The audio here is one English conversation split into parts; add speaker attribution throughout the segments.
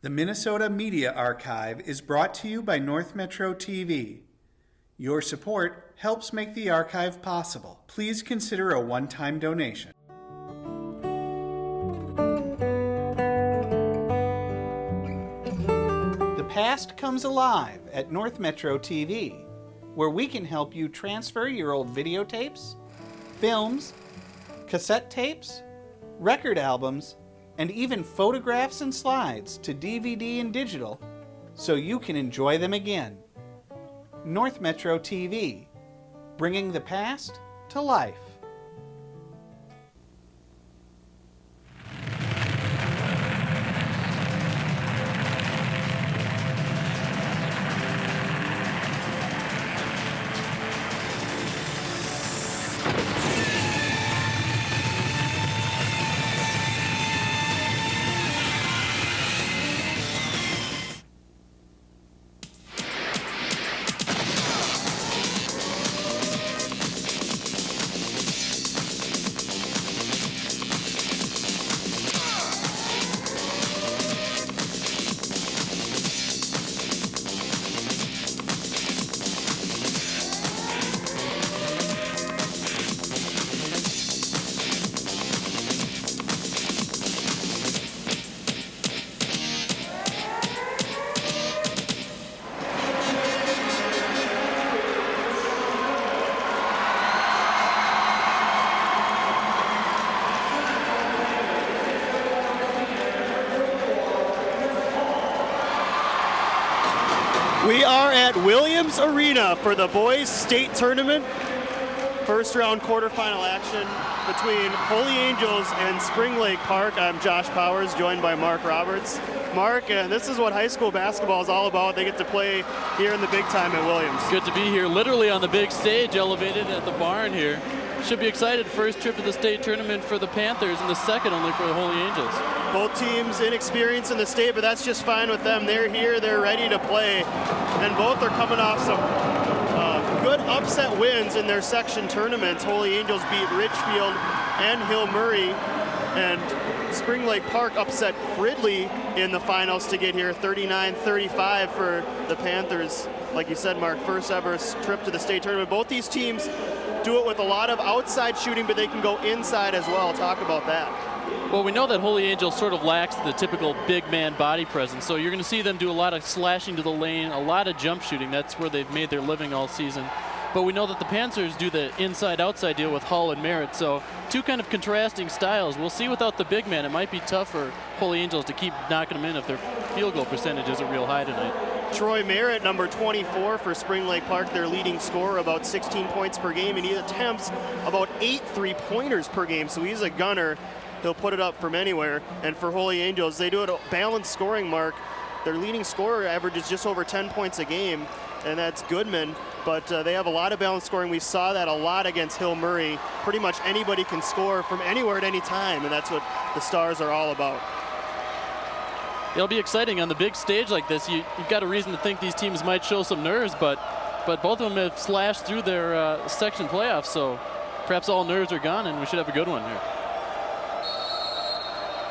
Speaker 1: The Minnesota Media Archive is brought to you by North Metro TV. Your support helps make the archive possible. Please consider a one-time donation. The past comes alive at North Metro TV, where we can help you transfer your old videotapes, films, cassette tapes, record albums, and even photographs and slides to DVD and digital so you can enjoy them again. North Metro TV, bringing the past to life.
Speaker 2: We are at Williams Arena for the boys state tournament. First round quarterfinal action between Holy Angels and Spring Lake Park. I'm Josh Powers, joined by Mark Roberts. Mark, this is what high school basketball is all about. They get to play here in the big time at Williams.
Speaker 3: Good to be here, literally on the big stage, elevated at the barn here. Should be excited. First trip to the state tournament for the Panthers and the second only for the Holy Angels.
Speaker 2: Both teams inexperienced in the state, but that's just fine with them. They're here, they're ready to play, and both are coming off some good upset wins in their section tournaments. Holy Angels beat Richfield and Hill Murray, and Spring Lake Park upset Fridley in the finals to get here, 39-35 for the Panthers. Like you said, Mark, first ever trip to the state tournament. Both these teams do it with a lot of outside shooting, but they can go inside as well. Talk about that.
Speaker 3: Well, we know that Holy Angels sort of lacks the typical big man body presence, so you're going to see them do a lot of slashing to the lane, a lot of jump shooting. That's where they've made their living all season. But we know that the Panthers do the inside-outside deal with Hull and Merritt, so two kind of contrasting styles. We'll see without the big man. It might be tough for Holy Angels to keep knocking them in if their field goal percentage isn't real high tonight.
Speaker 2: Troy Merritt, number 24 for Spring Lake Park, their leading scorer, about 16 points per game, and he attempts about 8 3-pointers per game, so he's a gunner. He'll put it up from anywhere. And for Holy Angels, they do it a balanced scoring, Mark. Their leading scorer averages just over 10 points a game, and that's Goodman. But they have a lot of balanced scoring. We saw that a lot against Hill Murray. Pretty much anybody can score from anywhere at any time, and that's what the Stars are all about.
Speaker 3: It'll be exciting on the big stage like this. You've got a reason to think these teams might show some nerves, but both of them have slashed through their section playoffs, so perhaps all nerves are gone, and we should have a good one here.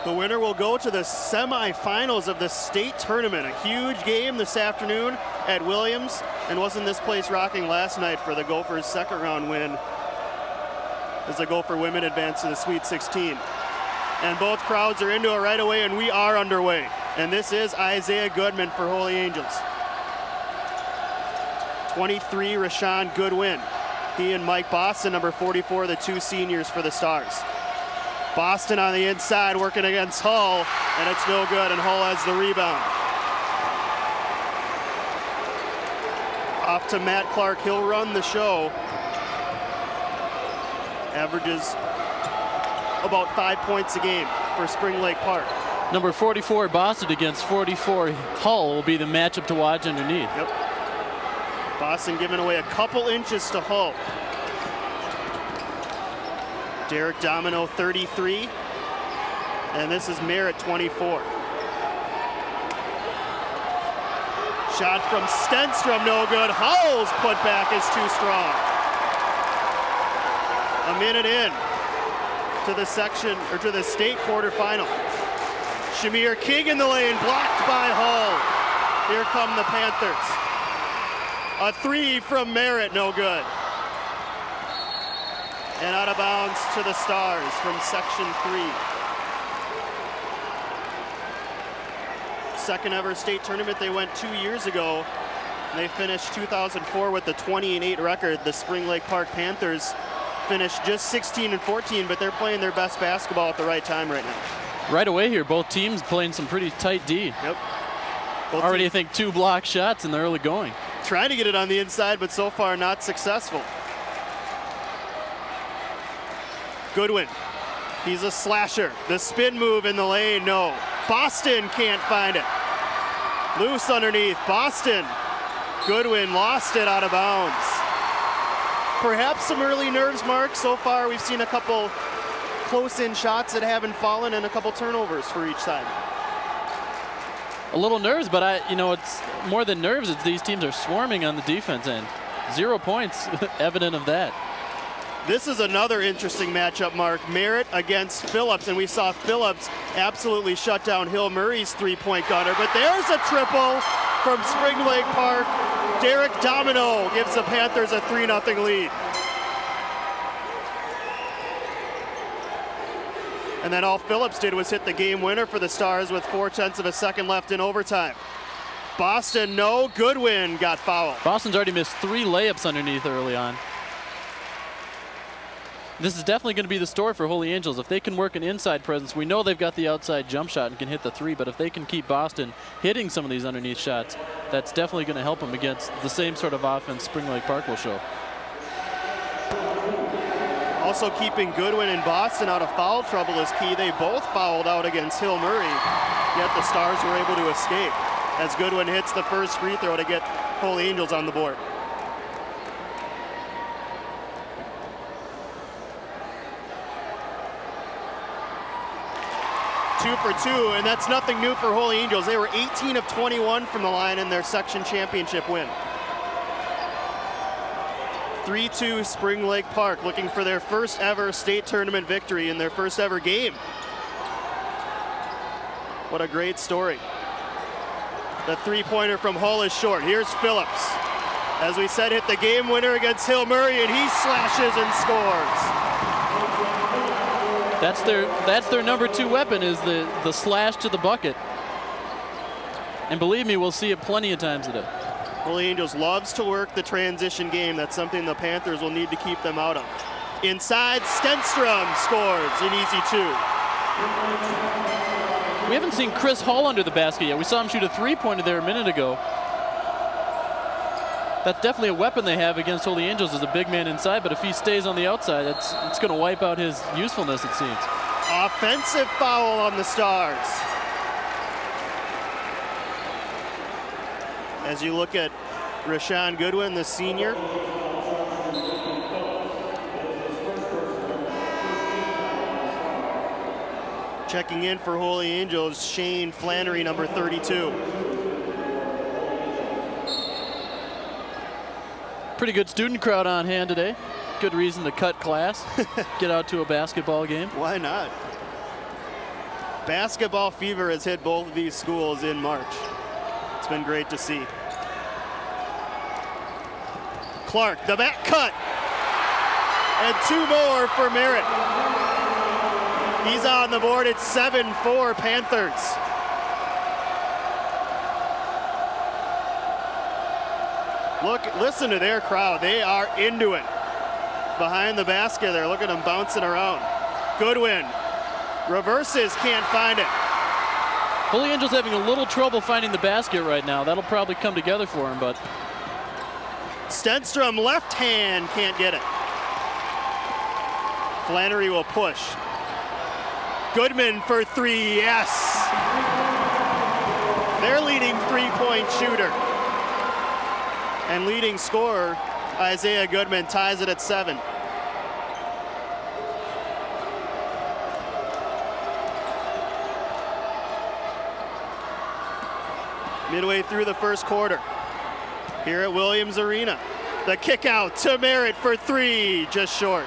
Speaker 2: The winner will go to the semifinals of the state tournament. A huge game this afternoon at Williams, and wasn't this place rocking last night for the Gophers' second round win as the Gopher women advance to the Sweet 16. And both crowds are into it right away, and we are underway. And this is Isaiah Goodman for Holy Angels. 23, Rashawn Goodwin. He and Mike Boston, number 44, the two seniors for the Stars. Boston on the inside working against Hull, and it's no good, and Hull has the rebound. Off to Matt Clark, he'll run the show. Averages about 5 points a game for Spring Lake Park.
Speaker 3: Number 44 Boston against 44 Hull will be the matchup to watch underneath.
Speaker 2: Yep. Boston giving away a couple inches to Hull. Derek Domino, 33. And this is Merritt, 24. Shot from Stenstrom, no good. Hull's putback is too strong. A minute in to the section, or to the state quarterfinal. Shamir King in the lane, blocked by Hull. Here come the Panthers. A three from Merritt, no good. And out of bounds to the Stars from section 3. Second ever state tournament. They went 2 years ago. They finished 2004 with the 20-8 record. The Spring Lake Park Panthers finished just 16-14, but they're playing their best basketball at the right time right now.
Speaker 3: Right away here, both teams playing some pretty tight D.
Speaker 2: Yep.
Speaker 3: Already, I think, 2 block shots in the early going.
Speaker 2: Trying to get it on the inside, but so far not successful. Goodwin, he's a slasher. The spin move in the lane, no. Boston can't find it. Loose underneath, Boston. Goodwin lost it out of bounds. Perhaps some early nerves, Mark. So far we've seen a couple close-in shots that haven't fallen and a couple turnovers for each side.
Speaker 3: A little nerves, but it's more than nerves. It's these teams are swarming on the defense end. 0 points, evident of that.
Speaker 2: This is another interesting matchup, Mark. Merritt against Phillips, and we saw Phillips absolutely shut down Hill Murray's three-point gunner. But there's a triple from Spring Lake Park. Derek Domino gives the Panthers a 3-0 lead. And then all Phillips did was hit the game winner for the Stars with 0.4 of a second left in overtime. Boston, no. Goodwin got fouled.
Speaker 3: Boston's already missed 3 layups underneath early on. This is definitely going to be the story for Holy Angels. If they can work an inside presence, we know they've got the outside jump shot and can hit the 3, but if they can keep Boston hitting some of these underneath shots, that's definitely going to help them against the same sort of offense Spring Lake Park will show.
Speaker 2: Also keeping Goodwin and Boston out of foul trouble is key. They both fouled out against Hill Murray, yet the Stars were able to escape as Goodwin hits the first free throw to get Holy Angels on the board. Two for two, and that's nothing new for Holy Angels. They were 18 of 21 from the line in their section championship win. 3-2 Spring Lake Park, looking for their first ever state tournament victory in their first ever game. What a great story. The three-pointer from Hull is short. Here's Phillips. As we said, hit the game winner against Hill Murray, and he slashes and scores.
Speaker 3: That's their number 2 weapon, is the slash to the bucket. And believe me, we'll see it plenty of times today.
Speaker 2: Holy Angels loves to work the transition game. That's something the Panthers will need to keep them out of. Inside, Stenstrom scores an easy 2.
Speaker 3: We haven't seen Chris Hall under the basket yet. We saw him shoot a 3-pointer there a minute ago. That's definitely a weapon they have against Holy Angels, as a big man inside, but if he stays on the outside, it's going to wipe out his usefulness, it seems.
Speaker 2: Offensive foul on the Stars. As you look at Rashawn Goodwin, the senior. Checking in for Holy Angels, Shane Flannery, number 32.
Speaker 3: Pretty good student crowd on hand today. Good reason to cut class, get out to a basketball game.
Speaker 2: Why not? Basketball fever has hit both of these schools in March. It's been great to see. Clark, the back cut. And 2 more for Merritt. He's on the board. It's 7-4 Panthers. Listen to their crowd. They are into it. Behind the basket there, look at them bouncing around. Goodwin reverses, can't find it.
Speaker 3: Holy Angels having a little trouble finding the basket right now. That'll probably come together for him, but
Speaker 2: Stenstrom, left hand, can't get it. Flannery will push. Goodman for 3, yes. Their leading 3-point shooter. And leading scorer, Isaiah Goodman, ties it at 7. Midway through the first quarter, here at Williams Arena, the kick out to Merritt for 3, just short.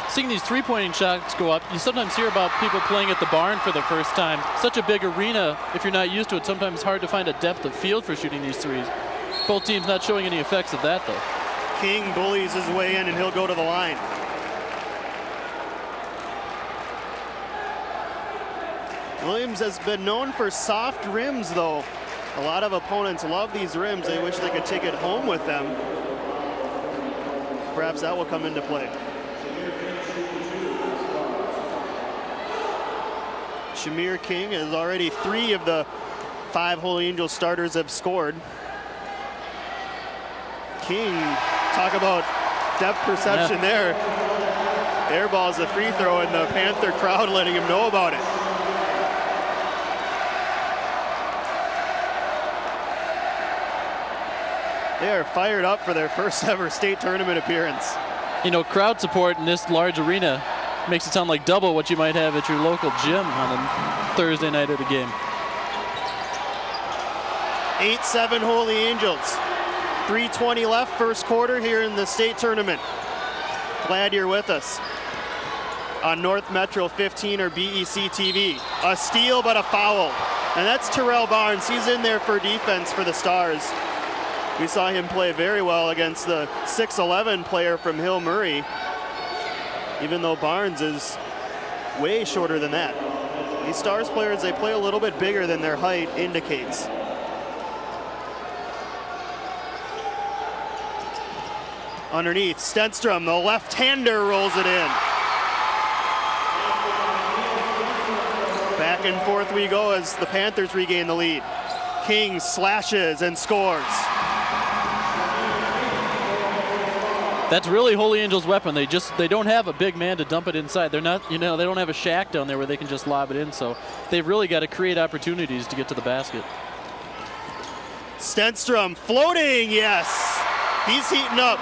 Speaker 3: seeing these three-pointing shots go up, you sometimes hear about people playing at the barn for the first time. Such a big arena, if you're not used to it, sometimes it's hard to find a depth of field for shooting these threes. Both teams not showing any effects of that, though.
Speaker 2: King bullies his way in, and he'll go to the line. Williams has been known for soft rims, though. A lot of opponents love these rims. They wish they could take it home with them. Perhaps that will come into play. Shamir King has already 3 of the 5 Holy Angels starters have scored. King, talk about depth perception there. Airballs the free throw, and the Panther crowd letting him know about it. They are fired up for their first ever state tournament appearance.
Speaker 3: You know, crowd support in this large arena makes it sound like double what you might have at your local gym on a Thursday night at a game.
Speaker 2: 8-7 Holy Angels. 3:20 left, first quarter here in the state tournament. Glad you're with us on North Metro 15 or BEC TV. A steal, but a foul. And that's Terrell Barnes. He's in there for defense for the Stars. We saw him play very well against the 6'11 player from Hill Murray, even though Barnes is way shorter than that. These Stars players, they play a little bit bigger than their height indicates. Underneath, Stenstrom, the left-hander, rolls it in. Back and forth we go as the Panthers regain the lead. King slashes and scores.
Speaker 3: That's really Holy Angels' weapon. They don't have a big man to dump it inside. They're not, they don't have a shack down there where they can just lob it in. So they've really got to create opportunities to get to the basket.
Speaker 2: Stenstrom floating, yes. He's heating up.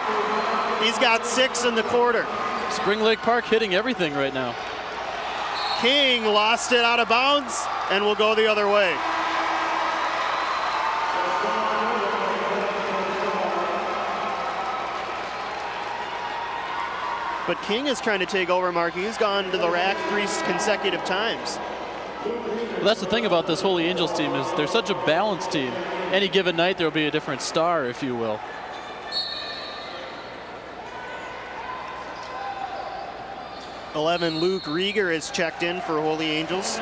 Speaker 2: He's got 6 in the quarter.
Speaker 3: Spring Lake Park hitting everything right now.
Speaker 2: King lost it out of bounds and will go the other way. But King is trying to take over, Mark. He's gone to the rack 3 consecutive times.
Speaker 3: Well, that's the thing about this Holy Angels team is they're such a balanced team. Any given night there'll be a different star, if you will.
Speaker 2: Luke Rieger is checked in for Holy Angels.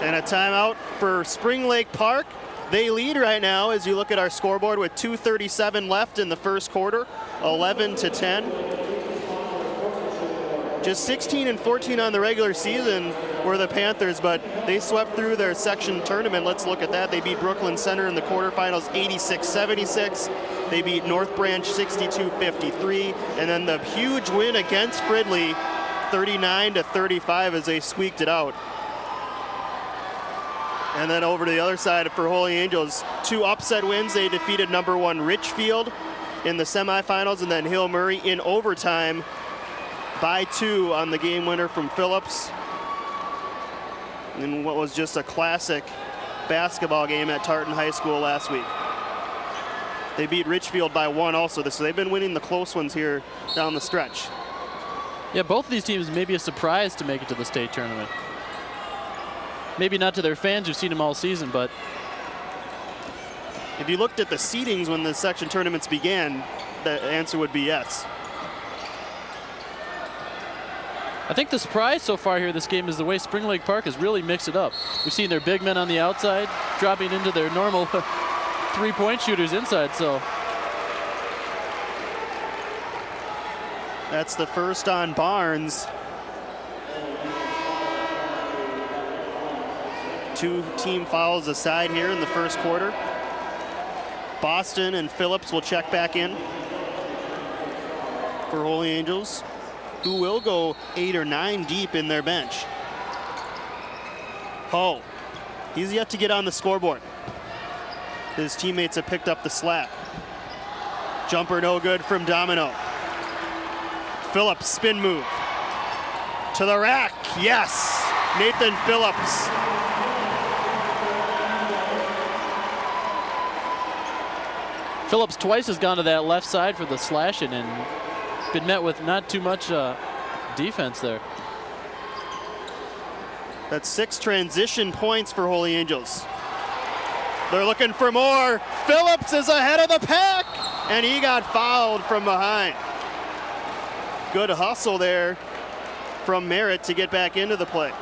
Speaker 2: And a timeout for Spring Lake Park. They lead right now as you look at our scoreboard with 2:37 left in the first quarter, 11-10. Just 16 and 14 on the regular season were the Panthers, but they swept through their section tournament. Let's look at that. They beat Brooklyn Center in the quarterfinals 86-76. They beat North Branch 62-53. And then the huge win against Fridley 39-35 as they squeaked it out. And then over to the other side for Holy Angels, 2 upset wins. They defeated #1 Richfield in the semifinals, and then Hill Murray in overtime by 2 on the game winner from Phillips in what was just a classic basketball game at Tartan High School last week. They beat Richfield by 1 also, so they've been winning the close ones here down the stretch.
Speaker 3: Yeah, both of these teams may be a surprise to make it to the state tournament. Maybe not to their fans who've seen them all season, but
Speaker 2: if you looked at the seedings when the section tournaments began, the answer would be yes.
Speaker 3: I think the surprise so far here this game is the way Spring Lake Park has really mixed it up. We've seen their big men on the outside dropping into their normal three-point shooters inside, so.
Speaker 2: That's the first on Barnes. 2 team fouls aside here in the first quarter. Boston and Phillips will check back in for Holy Angels, who will go 8 or 9 deep in their bench. Ho, he's yet to get on the scoreboard. His teammates have picked up the slack. Jumper no good from Domino. Phillips spin move. To the rack, yes, Nathan Phillips.
Speaker 3: Phillips twice has gone to that left side for the slashing and been met with not too much defense there.
Speaker 2: That's 6 transition points for Holy Angels. They're looking for more. Phillips is ahead of the pack, and he got fouled from behind. Good hustle there from Merritt to get back into the play.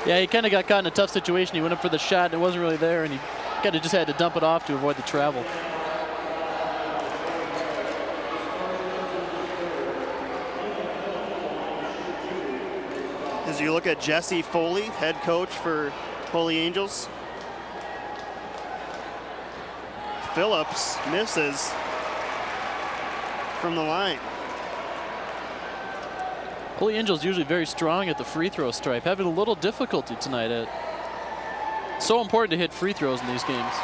Speaker 3: Yeah, he kind of got caught in a tough situation. He went up for the shot, and it wasn't really there, and he kind of just had to dump it off to avoid the travel.
Speaker 2: As you look at Jesse Foley, head coach for Holy Angels. Phillips misses from the line.
Speaker 3: Holy Angels usually very strong at the free throw stripe, having a little difficulty tonight. So important to hit free throws in these games.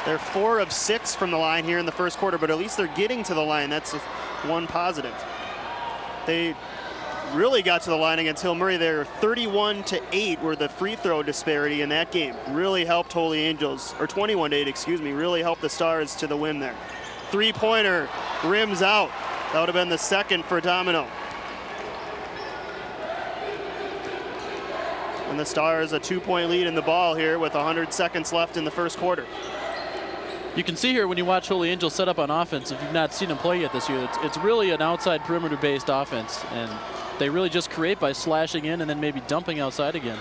Speaker 2: They're 4 of 6 from the line here in the first quarter, but at least they're getting to the line. That's one positive. They really got to the line against Hill Murray. They're 31-8 were the free throw disparity in that game. Really helped Holy Angels, or 21-8, excuse me, really helped the Stars to the win there. 3-pointer rims out. That would have been the second for Domino. And the Stars a 2-point lead in the ball here with 100 seconds left in the first quarter.
Speaker 3: You can see here when you watch Holy Angels set up on offense, if you've not seen them play yet this year, it's really an outside perimeter-based offense, and they really just create by slashing in and then maybe dumping outside again.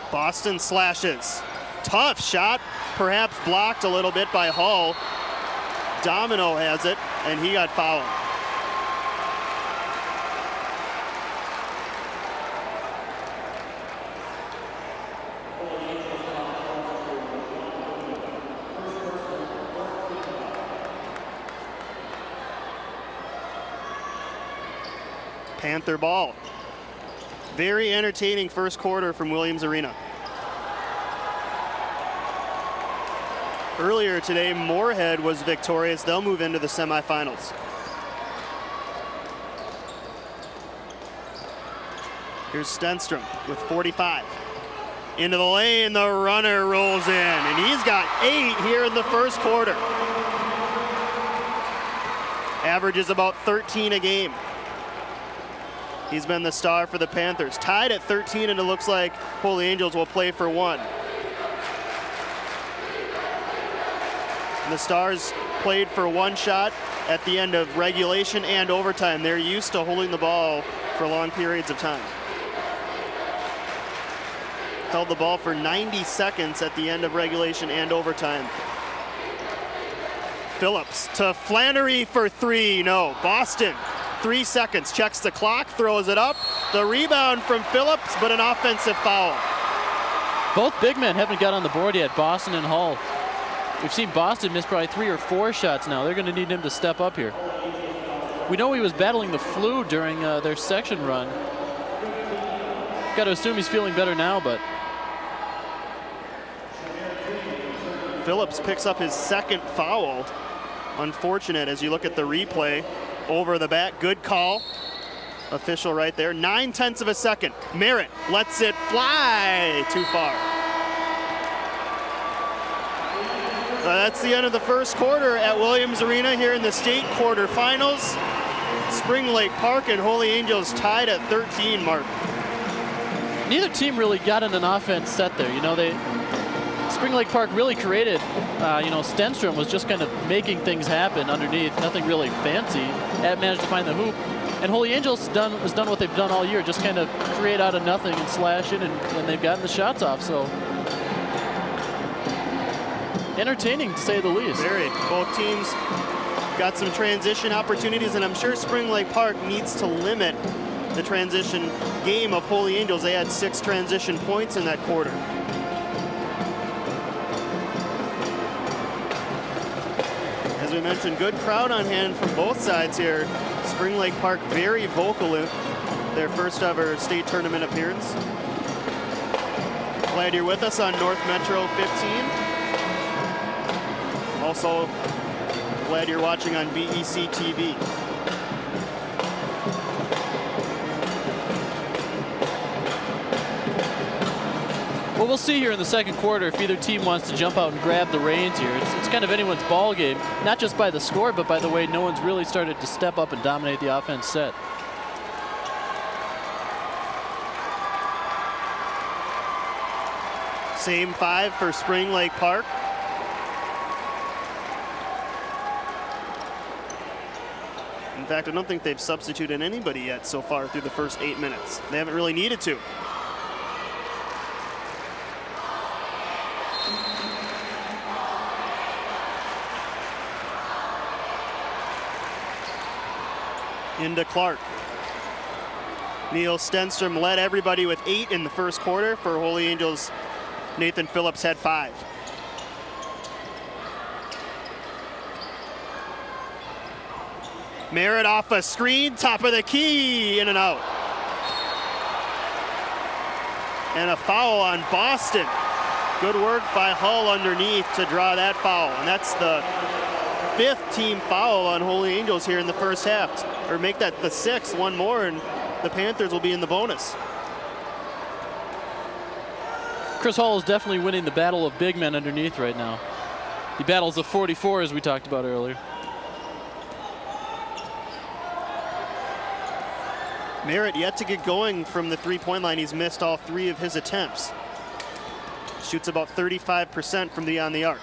Speaker 2: Boston slashes. Tough shot, perhaps blocked a little bit by Hull. Domino has it, and he got fouled. Panther ball. Very entertaining first quarter from Williams Arena. Earlier today, Moorhead was victorious. They'll move into the semifinals. Here's Stenstrom with 45. Into the lane, the runner rolls in, and he's got 8 here in the first quarter. Averages about 13 a game. He's been the star for the Panthers. Tied at 13, and it looks like Holy Angels will play for 1. And the Stars played for 1 shot at the end of regulation and overtime. They're used to holding the ball for long periods of time. Held the ball for 90 seconds at the end of regulation and overtime. Phillips to Flannery for 3. No, Boston. 3 seconds, checks the clock, throws it up. The rebound from Phillips, but an offensive foul.
Speaker 3: Both big men haven't got on the board yet, Boston and Hull. We've seen Boston miss probably 3 or 4 shots now. They're going to need him to step up here. We know he was battling the flu during their section run. Got to assume he's feeling better now, but.
Speaker 2: Phillips picks up his second foul. Unfortunate as you look at the replay. Over the back, good call. Official right there, 9/10 of a second. Merritt lets it fly too far. That's the end of the first quarter at Williams Arena here in the state quarterfinals. Spring Lake Park and Holy Angels tied at 13, Mark.
Speaker 3: Neither team really got in an offense set there. You know, Spring Lake Park really created, Stenstrom was just kind of making things happen underneath, nothing really fancy. Managed to find the hoop. And Holy Angels has done what they've done all year, just kind of create out of nothing and slash it, and they've gotten the shots off, so. Entertaining, to say the least.
Speaker 2: Very. Both teams got some transition opportunities, and I'm sure Spring Lake Park needs to limit the transition game of Holy Angels. They had 6 transition points in that quarter. As we mentioned, good crowd on hand from both sides here. Spring Lake Park very vocal in their first ever state tournament appearance. Glad you're with us on North Metro 15. Also, glad you're watching on BEC TV.
Speaker 3: Well, we'll see here in the second quarter if either team wants to jump out and grab the reins here. It's kind of anyone's ball game, not just by the score, but by the way no one's really started to step up and dominate the offense set.
Speaker 2: Same 5 for Spring Lake Park. In fact, I don't think they've substituted anybody yet so far through the first 8 minutes. They haven't really needed to. Into Clark. Neil Stenstrom led everybody with 8 in the first quarter. For Holy Angels, Nathan Phillips had 5. Merritt off a screen, top of the key, in and out. And a foul on Boston. Good work by Hull underneath to draw that foul. And that's the 5th team foul on Holy Angels here in the first half. Or make that the 6th, one more, and the Panthers will be in the bonus.
Speaker 3: Chris Hull is definitely winning the battle of big men underneath right now. He battles the 44, as we talked about earlier.
Speaker 2: Merritt yet to get going from the three-point line. He's missed all 3 of his attempts. Shoots about 35% from beyond the arc.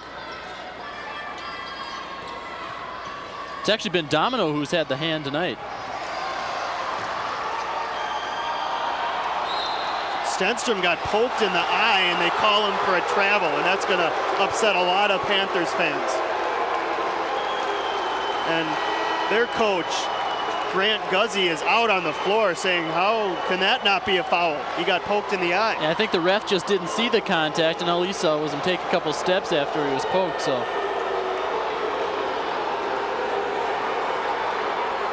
Speaker 3: It's actually been Domino who's had the hand tonight.
Speaker 2: Stenstrom got poked in the eye, and they call him for a travel, and that's going to upset a lot of Panthers fans. And their coach, Grant Guzzi, is out on the floor saying, how can that not be a foul? He got poked in the eye.
Speaker 3: Yeah, I think the ref just didn't see the contact, and all he saw was him take a couple steps after he was poked. So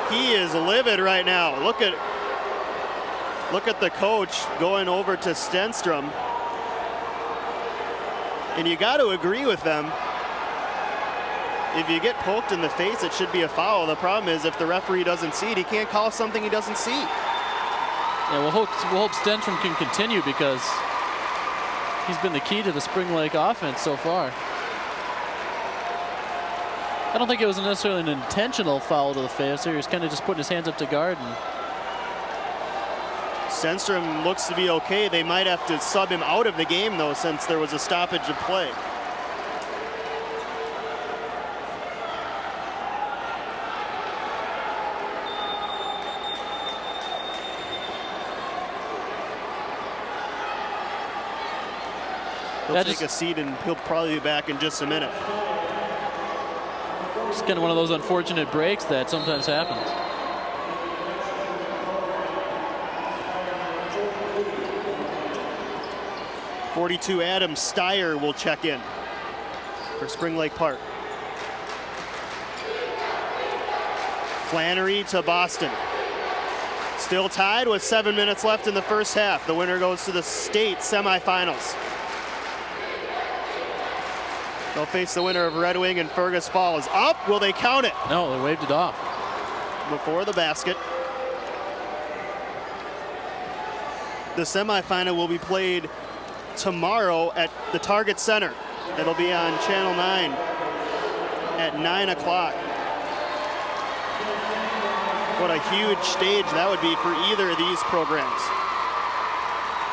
Speaker 2: he is livid right now. Look at the coach going over to Stenstrom. And you got to agree with them. If you get poked in the face, it should be a foul. The problem is if the referee doesn't see it, he can't call something he doesn't see.
Speaker 3: Yeah, we'll hope Stenstrom can continue because he's been the key to the Spring Lake offense so far. I don't think it was necessarily an intentional foul to the face. He was kind of just putting his hands up to guard. And
Speaker 2: Stenstrom looks to be okay. They might have to sub him out of the game, though, since there was a stoppage of play. He'll take a seat, and he'll probably be back in just a minute.
Speaker 3: It's kind of one of those unfortunate breaks that sometimes happens.
Speaker 2: '42 Adam Steyer will check in for Spring Lake Park. Flannery to Boston. Still tied with 7 minutes left in the first half. The winner goes to the state semifinals. They'll face the winner of Red Wing and Fergus Falls. Up, will they count it?
Speaker 3: No, they waved it off.
Speaker 2: Before the basket. The semifinal will be played tomorrow at the Target Center. It'll be on Channel 9 at 9 o'clock. What a huge stage that would be for either of these programs.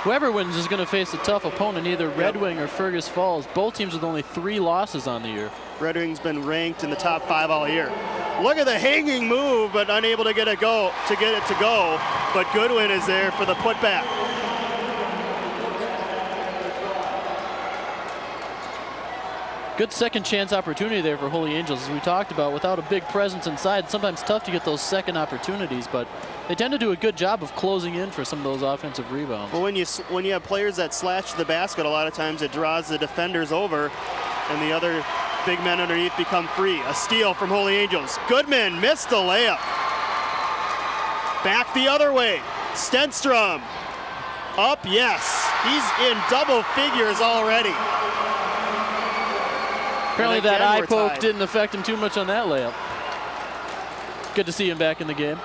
Speaker 3: Whoever wins is going to face a tough opponent, either Red Wing or Fergus Falls. Both teams with only 3 losses on the year.
Speaker 2: Red Wing's been ranked in the top 5 all year. Look at the hanging move, but unable to get it to go. But Goodwin is there for the putback.
Speaker 3: Good second chance opportunity there for Holy Angels, as we talked about. Without a big presence inside, sometimes tough to get those second opportunities, but they tend to do a good job of closing in for some of those offensive rebounds.
Speaker 2: Well, when you have players that slash the basket, a lot of times it draws the defenders over, and the other big men underneath become free. A steal from Holy Angels. Goodman missed the layup. Back the other way. Stenstrom. Up, yes. He's in double figures already.
Speaker 3: Apparently that eye poke didn't affect him too much on that layup. Good to see him back in the game.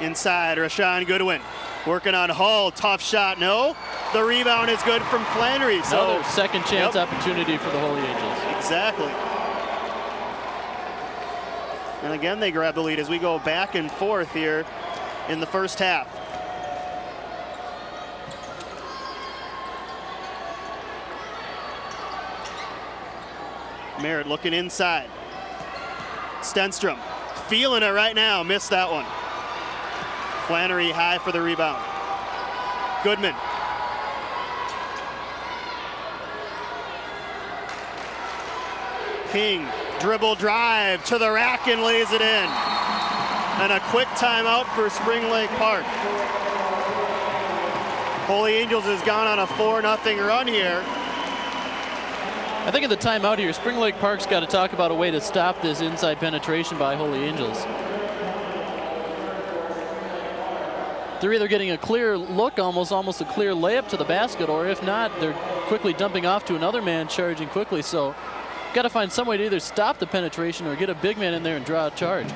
Speaker 2: Inside, Rashawn Goodwin. Working on Hull, tough shot, no. The rebound is good from Flannery.
Speaker 3: Another second chance opportunity for the Holy Angels.
Speaker 2: Exactly. And again, they grab the lead as we go back and forth here in the first half. Merritt looking inside. Stenstrom feeling it right now, missed that one. Flannery high for the rebound. Goodman. King, dribble drive to the rack and lays it in. And a quick timeout for Spring Lake Park. Holy Angels has gone on a 4-0 run here.
Speaker 3: I think in the timeout here, Spring Lake Park's got to talk about a way to stop this inside penetration by Holy Angels. They're either getting a clear look, almost a clear layup to the basket, or if not, they're quickly dumping off to another man charging quickly. So got to find some way to either stop the penetration or get a big man in there and draw a charge.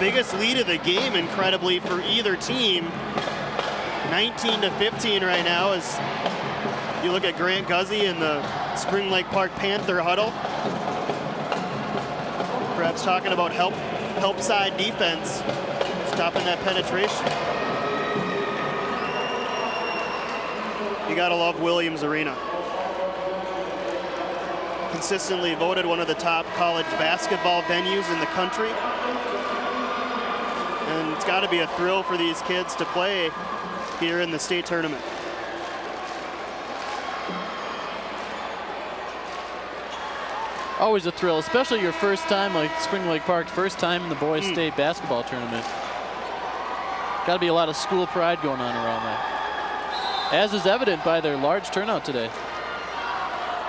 Speaker 2: Biggest lead of the game, incredibly, for either team. 19-15 right now as you look at Grant Guzzi in the Spring Lake Park Panther huddle. Perhaps talking about help side defense, stopping that penetration. You gotta love Williams Arena. Consistently voted one of the top college basketball venues in the country. And it's gotta be a thrill for these kids to play here in the state tournament.
Speaker 3: Always a thrill, especially your first time, like Spring Lake Park's first time in the boys state basketball tournament. Got to be a lot of school pride going on around that, as is evident by their large turnout today.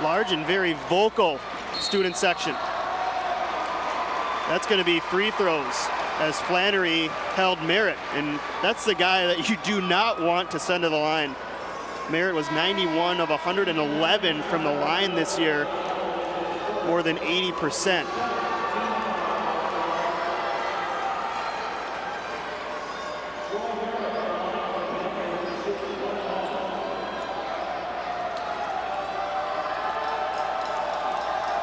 Speaker 2: Large and very vocal student section. That's going to be free throws as Flannery held Merritt, and that's the guy that you do not want to send to the line. Merritt was 91 of 111 from the line this year, more than 80%.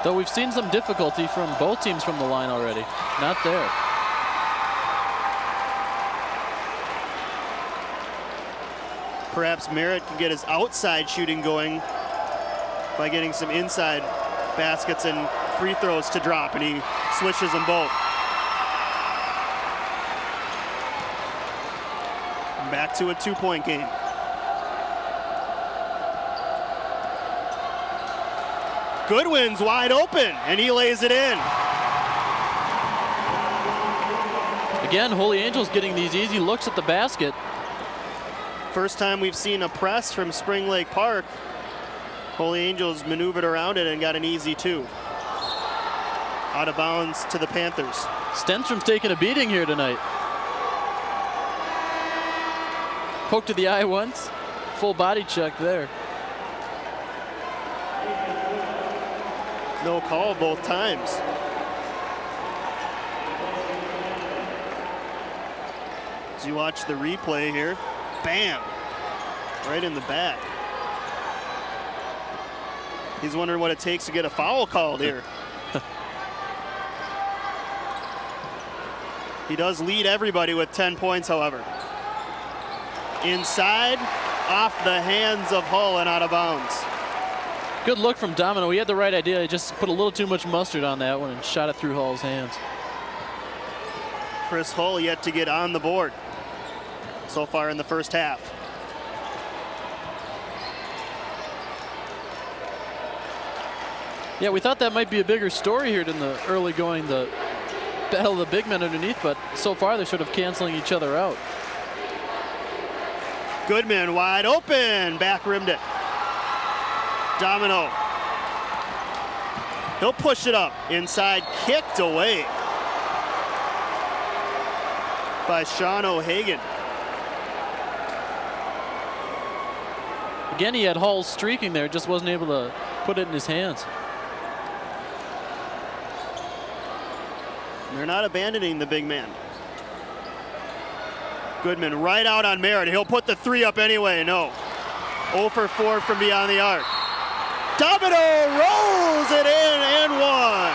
Speaker 3: Though we've seen some difficulty from both teams from the line already. Not there.
Speaker 2: Perhaps Merritt can get his outside shooting going by getting some inside baskets and free throws to drop, and he switches them both. Back to a 2-point game. Goodwin's wide open, and he lays it in.
Speaker 3: Again, Holy Angels getting these easy looks at the basket.
Speaker 2: First time we've seen a press from Spring Lake Park. Holy Angels maneuvered around it and got an easy 2. Out of bounds to the Panthers.
Speaker 3: Stenstrom's taking a beating here tonight. Poke to the eye once, full body check there.
Speaker 2: No call both times. As you watch the replay here, bam, right in the back. He's wondering what it takes to get a foul called here. He does lead everybody with 10 points, however. Inside, off the hands of Hull and out of bounds.
Speaker 3: Good look from Domino. He had the right idea. He just put a little too much mustard on that one and shot it through Hull's hands.
Speaker 2: Chris Hull yet to get on the board so far in the first half.
Speaker 3: Yeah, we thought that might be a bigger story here than the early going, the battle of the big men underneath, but so far they're sort of canceling each other out.
Speaker 2: Goodman wide open, back rimmed it. Domino. He'll push it up, inside, kicked away by Sean O'Hagan.
Speaker 3: Again, he had Hull streaking there, just wasn't able to put it in his hands.
Speaker 2: They're not abandoning the big man. Goodman right out on Merritt. He'll put the 3 up anyway. No. 0 for 4 from beyond the arc. Domino rolls it in and one.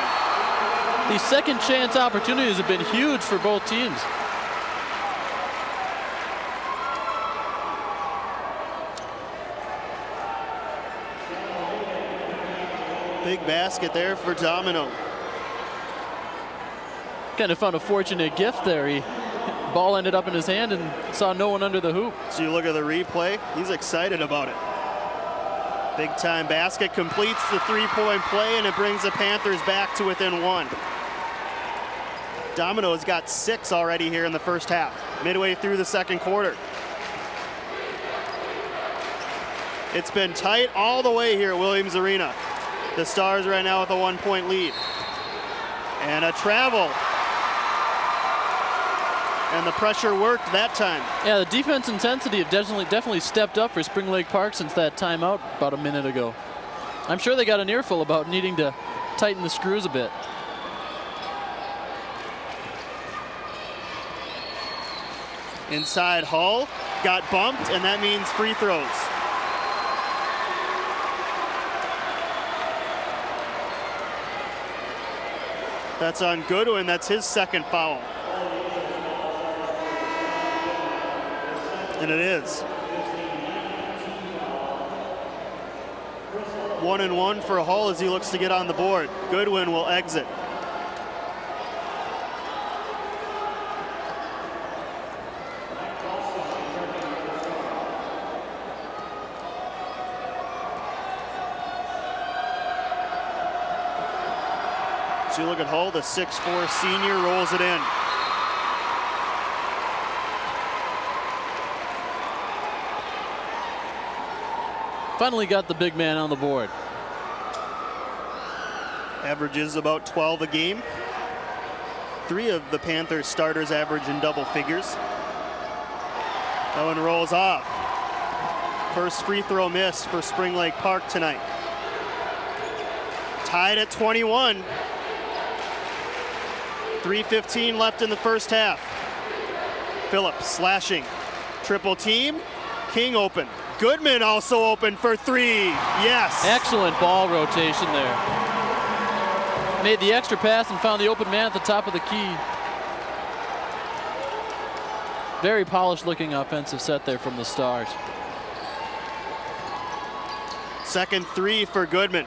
Speaker 3: These second chance opportunities have been huge for both teams.
Speaker 2: Big basket there for Domino.
Speaker 3: Kind of found a fortunate gift there. Ball ended up in his hand and saw no one under the hoop.
Speaker 2: So you look at the replay, he's excited about it. Big time basket, completes the 3-point play, and it brings the Panthers back to within 1. Domino's got 6 already here in the first half, midway through the second quarter. It's been tight all the way here at Williams Arena. The Stars right now with a 1-point lead. And a travel. And the pressure worked that time.
Speaker 3: Yeah, the defense intensity have definitely stepped up for Spring Lake Park since that timeout about a minute ago. I'm sure they got an earful about needing to tighten the screws a bit.
Speaker 2: Inside Hull, got bumped, and that means free throws. That's on Goodwin, that's his second foul. And it is. 1-1 for Hull as he looks to get on the board. Goodwin will exit. So you look at Hull, the 6'4" senior rolls it in.
Speaker 3: Finally got the big man on the board.
Speaker 2: Averages about 12 a game. 3 of the Panthers starters average in double figures. That one rolls off. First free throw miss for Spring Lake Park tonight. Tied at 21. 3:15 left in the first half. Phillips slashing. Triple team. King open. Goodman also open for 3. Yes.
Speaker 3: Excellent ball rotation there. Made the extra pass and found the open man at the top of the key. Very polished looking offensive set there from the Stars.
Speaker 2: Second 3 for Goodman.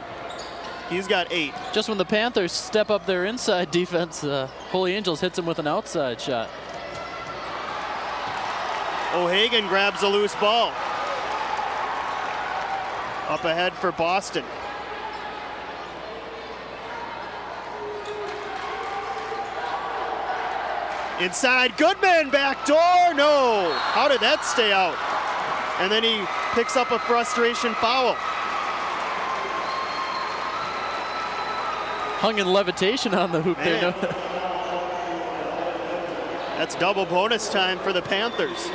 Speaker 2: He's got 8.
Speaker 3: Just when the Panthers step up their inside defense, Holy Angels hits him with an outside shot.
Speaker 2: O'Hagan grabs a loose ball. Up ahead for Boston. Inside, Goodman, back door, no. How did that stay out? And then he picks up a frustration foul.
Speaker 3: Hung in levitation on the hoop there. No?
Speaker 2: That's double bonus time for the Panthers.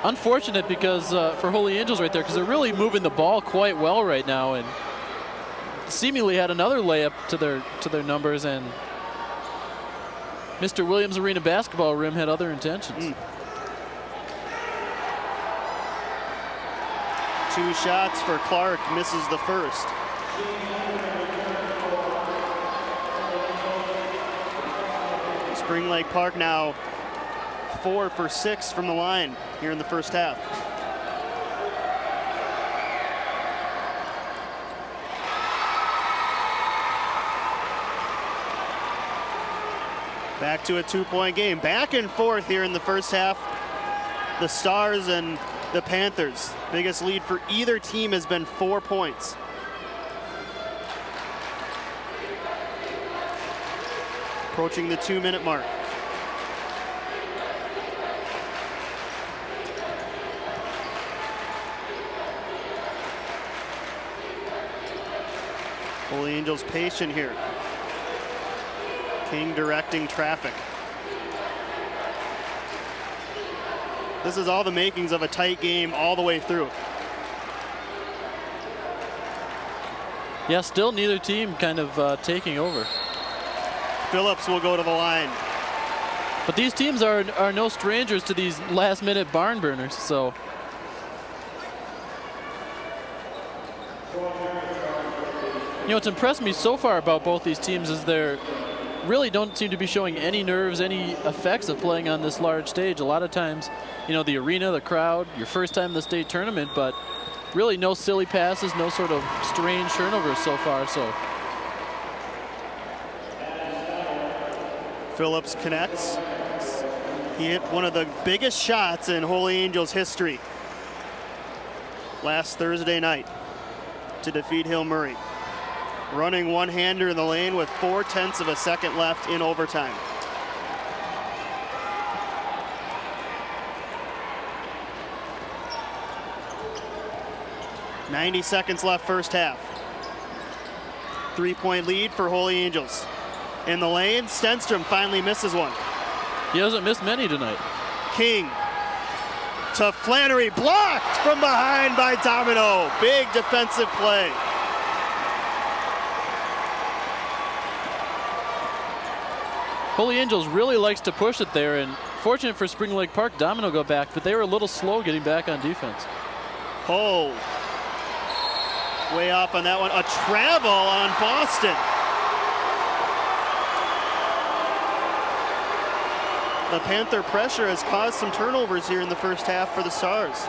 Speaker 3: Unfortunate because for Holy Angels right there, because they're really moving the ball quite well right now, and seemingly had another layup to their numbers, and Mr. Williams Arena basketball rim had other intentions.
Speaker 2: 2 shots for Clark, misses the first. Spring Lake Park now 4 for 6 from the line here in the first half. Back to a 2-point game. Back and forth here in the first half. The Stars and the Panthers. Biggest lead for either team has been 4 points. Approaching the 2-minute mark. Holy Angels patient here. King directing traffic. This is all the makings of a tight game all the way through.
Speaker 3: Yeah, still neither team kind of taking over.
Speaker 2: Phillips will go to the line.
Speaker 3: But these teams are no strangers to these last-minute barn burners, so. You know, what's impressed me so far about both these teams is they're really don't seem to be showing any nerves, any effects of playing on this large stage. A lot of times, you know, the arena, the crowd, your first time in the state tournament, but really no silly passes, no sort of strange turnovers so far. So
Speaker 2: Phillips connects. He hit one of the biggest shots in Holy Angels history last Thursday night to defeat Hill Murray. Running one-hander in the lane with 0.4 of a second left in overtime. .90 seconds left first half. 3-point lead for Holy Angels. In the lane, Stenstrom finally misses one.
Speaker 3: he hasn't missed many tonight.
Speaker 2: King to Flannery, blocked from behind by Domino. Big defensive play.
Speaker 3: Holy Angels really likes to push it there, and fortunate for Spring Lake Park, Domino go back, but they were a little slow getting back on defense.
Speaker 2: Oh, way off on that one. A travel on Boston. The Panther pressure has caused some turnovers here in the first half for the Stars.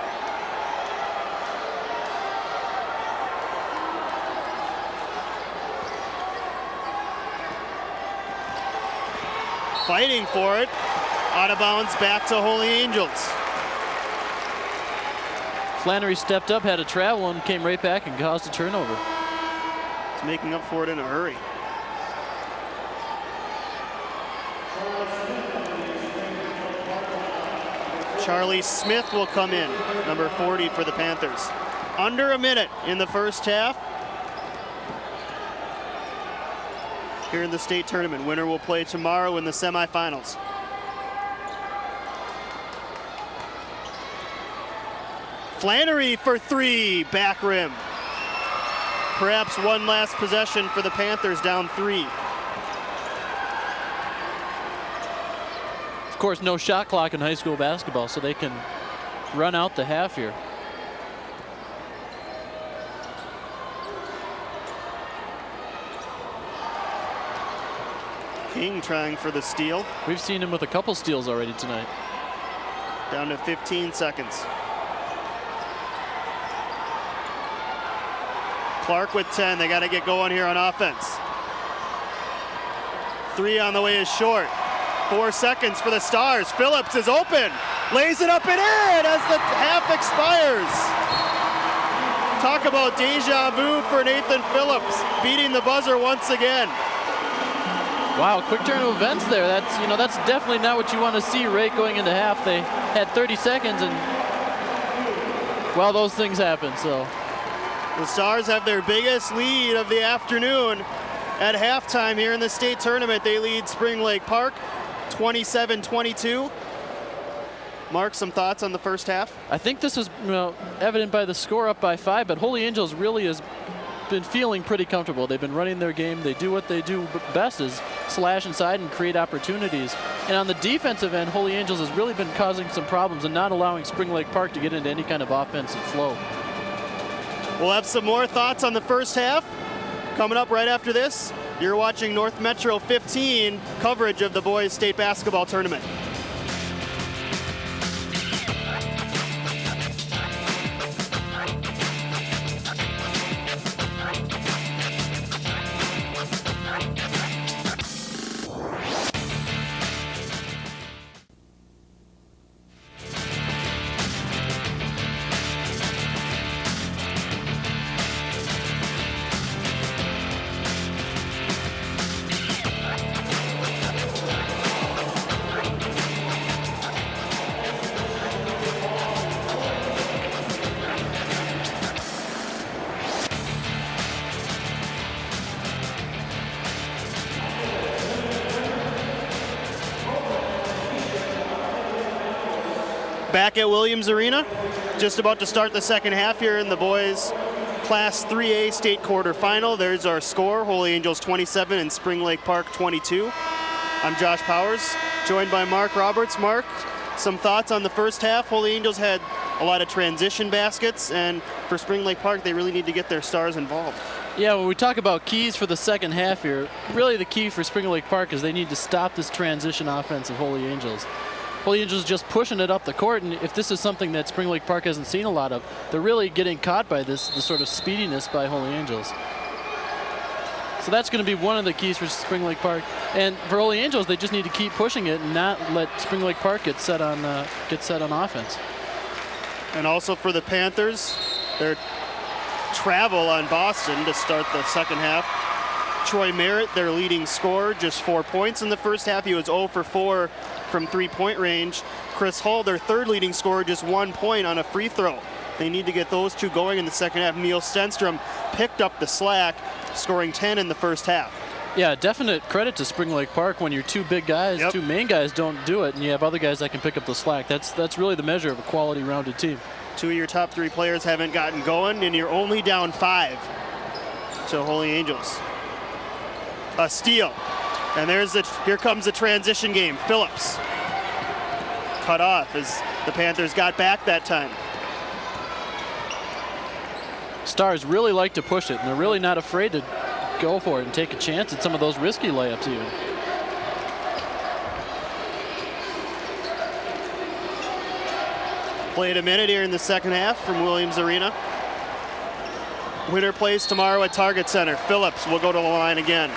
Speaker 2: Fighting for it. Out of bounds, back to Holy Angels.
Speaker 3: Flannery stepped up, had a travel, and came right back and caused a turnover.
Speaker 2: It's making up for it in a hurry. Charlie Smith will come in, number 40 for the Panthers. Under a minute in the first half. Here in the state tournament. Winner will play tomorrow in the semifinals. Flannery for three, back rim. Perhaps one last possession for the Panthers, down 3.
Speaker 3: Of course, no shot clock in high school basketball, so they can run out the half here.
Speaker 2: King trying for the steal.
Speaker 3: We've seen him with a couple steals already tonight.
Speaker 2: Down to 15 seconds. Clark with 10. They got to get going here on offense. 3 on the way is short. 4 seconds for the Stars. Phillips is open. Lays it up and in as the half expires. Talk about deja vu for Nathan Phillips, beating the buzzer once again.
Speaker 3: Wow, quick turn of events there. That's definitely not what you want to see right going into half. They had 30 seconds and, well, those things happen, so.
Speaker 2: The Stars have their biggest lead of the afternoon at halftime here in the state tournament. They lead Spring Lake Park 27-22. Mark, some thoughts on the first half?
Speaker 3: I think this is evident by the score up by 5, but Holy Angels really has been feeling pretty comfortable. They've been running their game. They do what they do best, is slash inside and create opportunities. And on the defensive end, Holy Angels has really been causing some problems and not allowing Spring Lake Park to get into any kind of offensive flow.
Speaker 2: We'll have some more thoughts on the first half coming up right after this. You're watching North Metro 15 coverage of the boys state basketball tournament. Back at Williams Arena, just about to start the second half here in the boys Class 3A state quarterfinal. There's our score, Holy Angels 27 and Spring Lake Park 22. I'm Josh Powers, joined by Mark Roberts. Mark, some thoughts on the first half? Holy Angels had a lot of transition baskets, and for Spring Lake Park, they really need to get their stars involved.
Speaker 3: Yeah, when we talk about keys for the second half here, really the key for Spring Lake Park is they need to stop this transition offense of Holy Angels. Holy Angels just pushing it up the court, and if this is something that Spring Lake Park hasn't seen a lot of, they're really getting caught by the sort of speediness by Holy Angels. So that's going to be one of the keys for Spring Lake Park. And for Holy Angels, they just need to keep pushing it and not let Spring Lake Park get set on offense.
Speaker 2: And also for the Panthers, their travel on Boston to start the second half. Troy Merritt, their leading scorer, just 4 points in the first half. He was 0 for 4 from three-point range. Chris Hull, their third leading scorer, just 1 point on a free throw. They need to get those two going in the second half. Neil Stenstrom picked up the slack, scoring 10 in the first half.
Speaker 3: Yeah, definite credit to Spring Lake Park when your two big guys, two main guys don't do it, and you have other guys that can pick up the slack. That's really the measure of a quality rounded team. Two
Speaker 2: of your top three players haven't gotten going, and you're only down 5 to Holy Angels. A steal, and here comes the transition game. Phillips cut off as the Panthers got back that time.
Speaker 3: Stars really like to push it, and they're really not afraid to go for it and take a chance at some of those risky layups even.
Speaker 2: Played a minute here in the second half from Williams Arena. Winner plays tomorrow at Target Center. Phillips will go to the line again.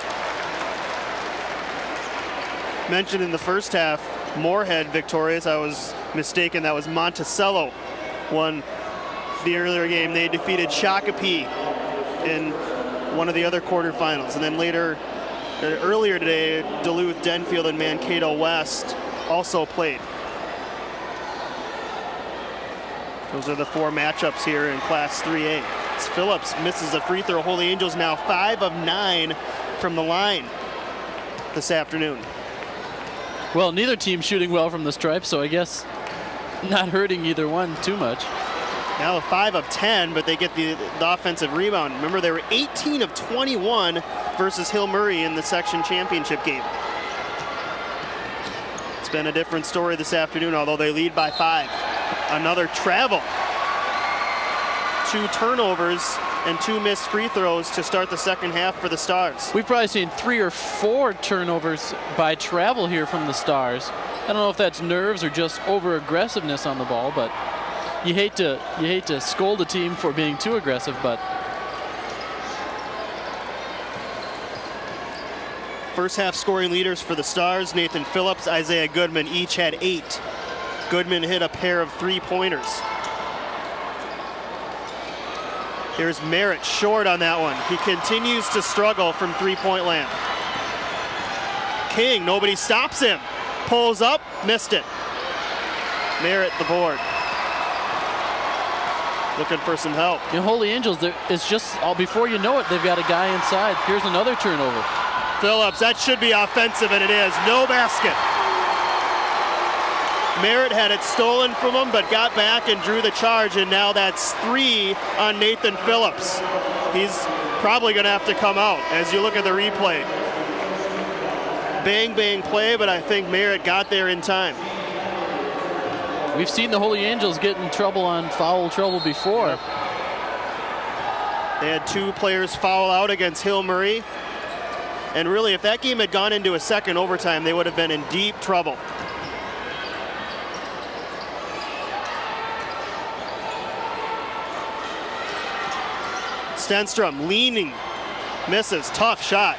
Speaker 2: Mentioned in the first half, Moorhead victorious. I was mistaken. That was Monticello won the earlier game. They defeated Shakopee in one of the other quarterfinals. And then earlier today, Duluth, Denfield, and Mankato West also played. Those are the 4 matchups here in Class 3A. As Phillips misses a free throw. Holy Angels now 5 of 9 from the line this afternoon.
Speaker 3: Well, neither team shooting well from the stripe, so I guess not hurting either one too much.
Speaker 2: Now 5 of 10, but they get the offensive rebound. Remember, they were 18 of 21 versus Hill Murray in the section championship game. It's been a different story this afternoon, although they lead by 5. Another travel. 2 turnovers and 2 missed free throws to start the second half for the Stars.
Speaker 3: We've probably seen 3 or 4 turnovers by travel here from the Stars. I don't know if that's nerves or just over-aggressiveness on the ball, but you hate to scold a team for being too aggressive, but
Speaker 2: first half scoring leaders for the Stars, Nathan Phillips, Isaiah Goodman, each had 8. Goodman hit a pair of 3-pointers. Here's Merritt short on that one. He continues to struggle from 3-point land. King, nobody stops him. Pulls up, missed it. Merritt the board. Looking for some help.
Speaker 3: You know, Holy Angels, it's just before you know it, they've got a guy inside. Here's another turnover.
Speaker 2: Phillips, that should be offensive, and it is. No basket. Merritt had it stolen from him, but got back and drew the charge, and now that's 3 on Nathan Phillips. He's probably going to have to come out as you look at the replay. Bang, bang play, but I think Merritt got there in time.
Speaker 3: We've seen the Holy Angels get in trouble on foul trouble before.
Speaker 2: Yep. They had 2 players foul out against Hill Murray. And really, if that game had gone into a second overtime, they would have been in deep trouble. Stenstrom leaning, misses, tough shot.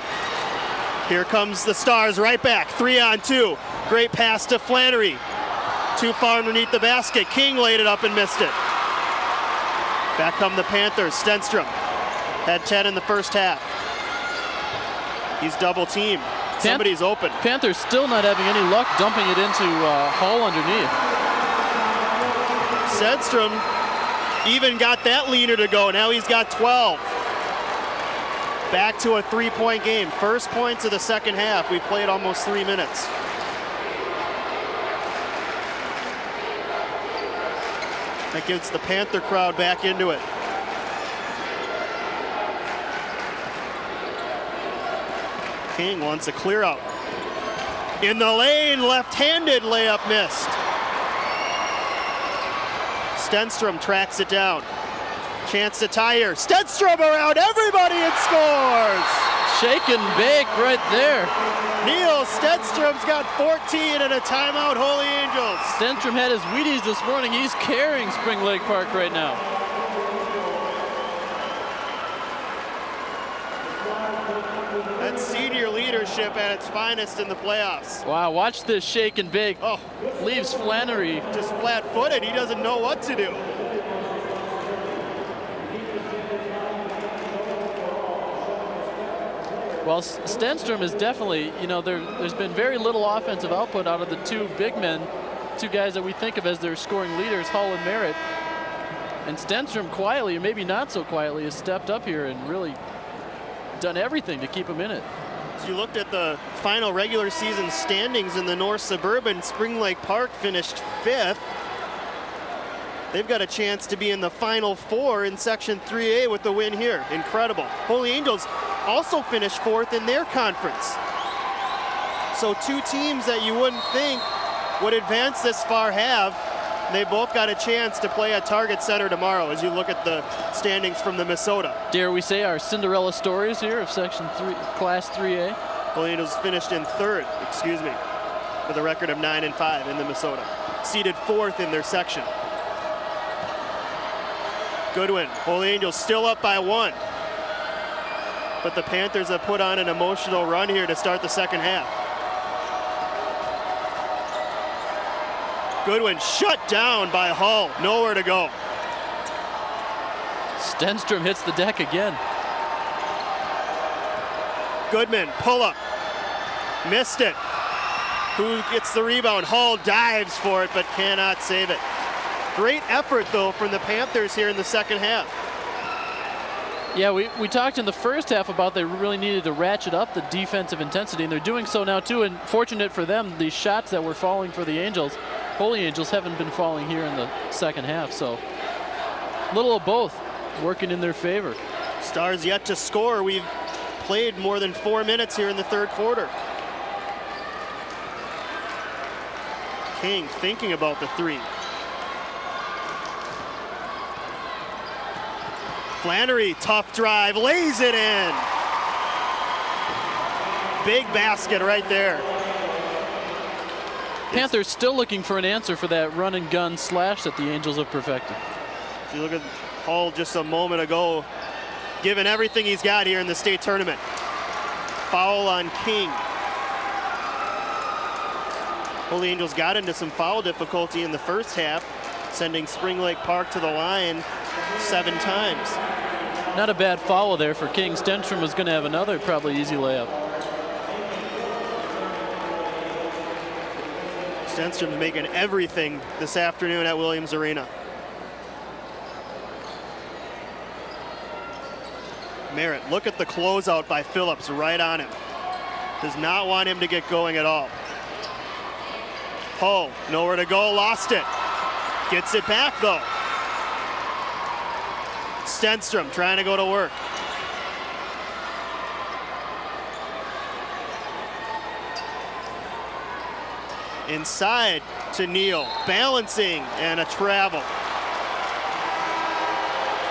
Speaker 2: Here comes the Stars right back, 3-on-2. Great pass to Flannery. Too far underneath the basket. King laid it up and missed it. Back come the Panthers. Stenstrom had 10 in the first half. He's double teamed. Somebody's open.
Speaker 3: Panthers still not having any luck dumping it into Hull underneath.
Speaker 2: Stenstrom even got that leaner to go. Now he's got 12. Back to a 3-point game. First points of the second half. We played almost 3 minutes. That gets the Panther crowd back into it. King wants a clear out. In the lane, left-handed layup missed. Stenstrom tracks it down. Chance to tie here. Stenstrom around everybody and scores!
Speaker 3: Shake and bake right there.
Speaker 2: Neil Stenstrom's got 14 and a timeout, Holy Angels.
Speaker 3: Stenstrom had his Wheaties this morning. He's carrying Spring Lake Park right now.
Speaker 2: That's senior leadership at its finest in the playoffs.
Speaker 3: Wow, watch this shake and bake.
Speaker 2: Oh,
Speaker 3: Leaves Flannery.
Speaker 2: just flat-footed. He doesn't know what to do.
Speaker 3: Well, Stenstrom is definitely, you know, there's been very little offensive output out of the two big men, two guys that we think of as their scoring leaders, Hull and Merritt. And Stenstrom quietly, or maybe not so quietly, has stepped up here and really done everything to keep him in it.
Speaker 2: As you looked at the final regular season standings in the North Suburban, Spring Lake Park finished 5th. They've got a chance to be in the Final Four in Section 3A with the win here. Incredible. Holy Angels also finished 4th in their conference. So two teams that you wouldn't think would advance this far have. They both got a chance to play at Target Center tomorrow as you look at the standings from the Minnesota.
Speaker 3: Dare we say our Cinderella stories here of Section 3, Class 3A?
Speaker 2: Holy Angels finished in 3rd, with a record of 9-5 in the Minnesota. Seeded 4th in their section. Goodwin, Holy Angels still up by 1. But the Panthers have put on an emotional run here to start the second half. Goodwin shut down by Hull, nowhere to go.
Speaker 3: Stenstrom hits the deck again.
Speaker 2: Goodman, pull up, missed it. Who gets the rebound? Hull dives for it, but cannot save it. Great effort, though, from the Panthers here in the second half.
Speaker 3: Yeah, we talked in the first half about they really needed to ratchet up the defensive intensity, and they're doing so now, too. And fortunate for them, the shots that were falling for the Angels, Holy Angels, haven't been falling here in the second half. So a little of both working in their favor.
Speaker 2: Stars yet to score. We've played more than 4 minutes here in the third quarter. King thinking about the three. Flannery, tough drive, lays it in. Big basket right there.
Speaker 3: Panthers still looking for an answer for that run and gun slash that the Angels have perfected.
Speaker 2: If you look at Hull just a moment ago, giving everything he's got here in the state tournament. Foul on King. Holy Angels got into some foul difficulty in the first half, sending Spring Lake Park to the line 7 times.
Speaker 3: Not a bad foul there for King. Stenstrom was going to have another probably easy layup.
Speaker 2: Stenstrom's making everything this afternoon at Williams Arena. Merritt, look at the closeout by Phillips right on him. Does not want him to get going at all. Hull, nowhere to go, lost it. Gets it back though. Stenstrom trying to go to work. Inside to Neal, balancing and a travel.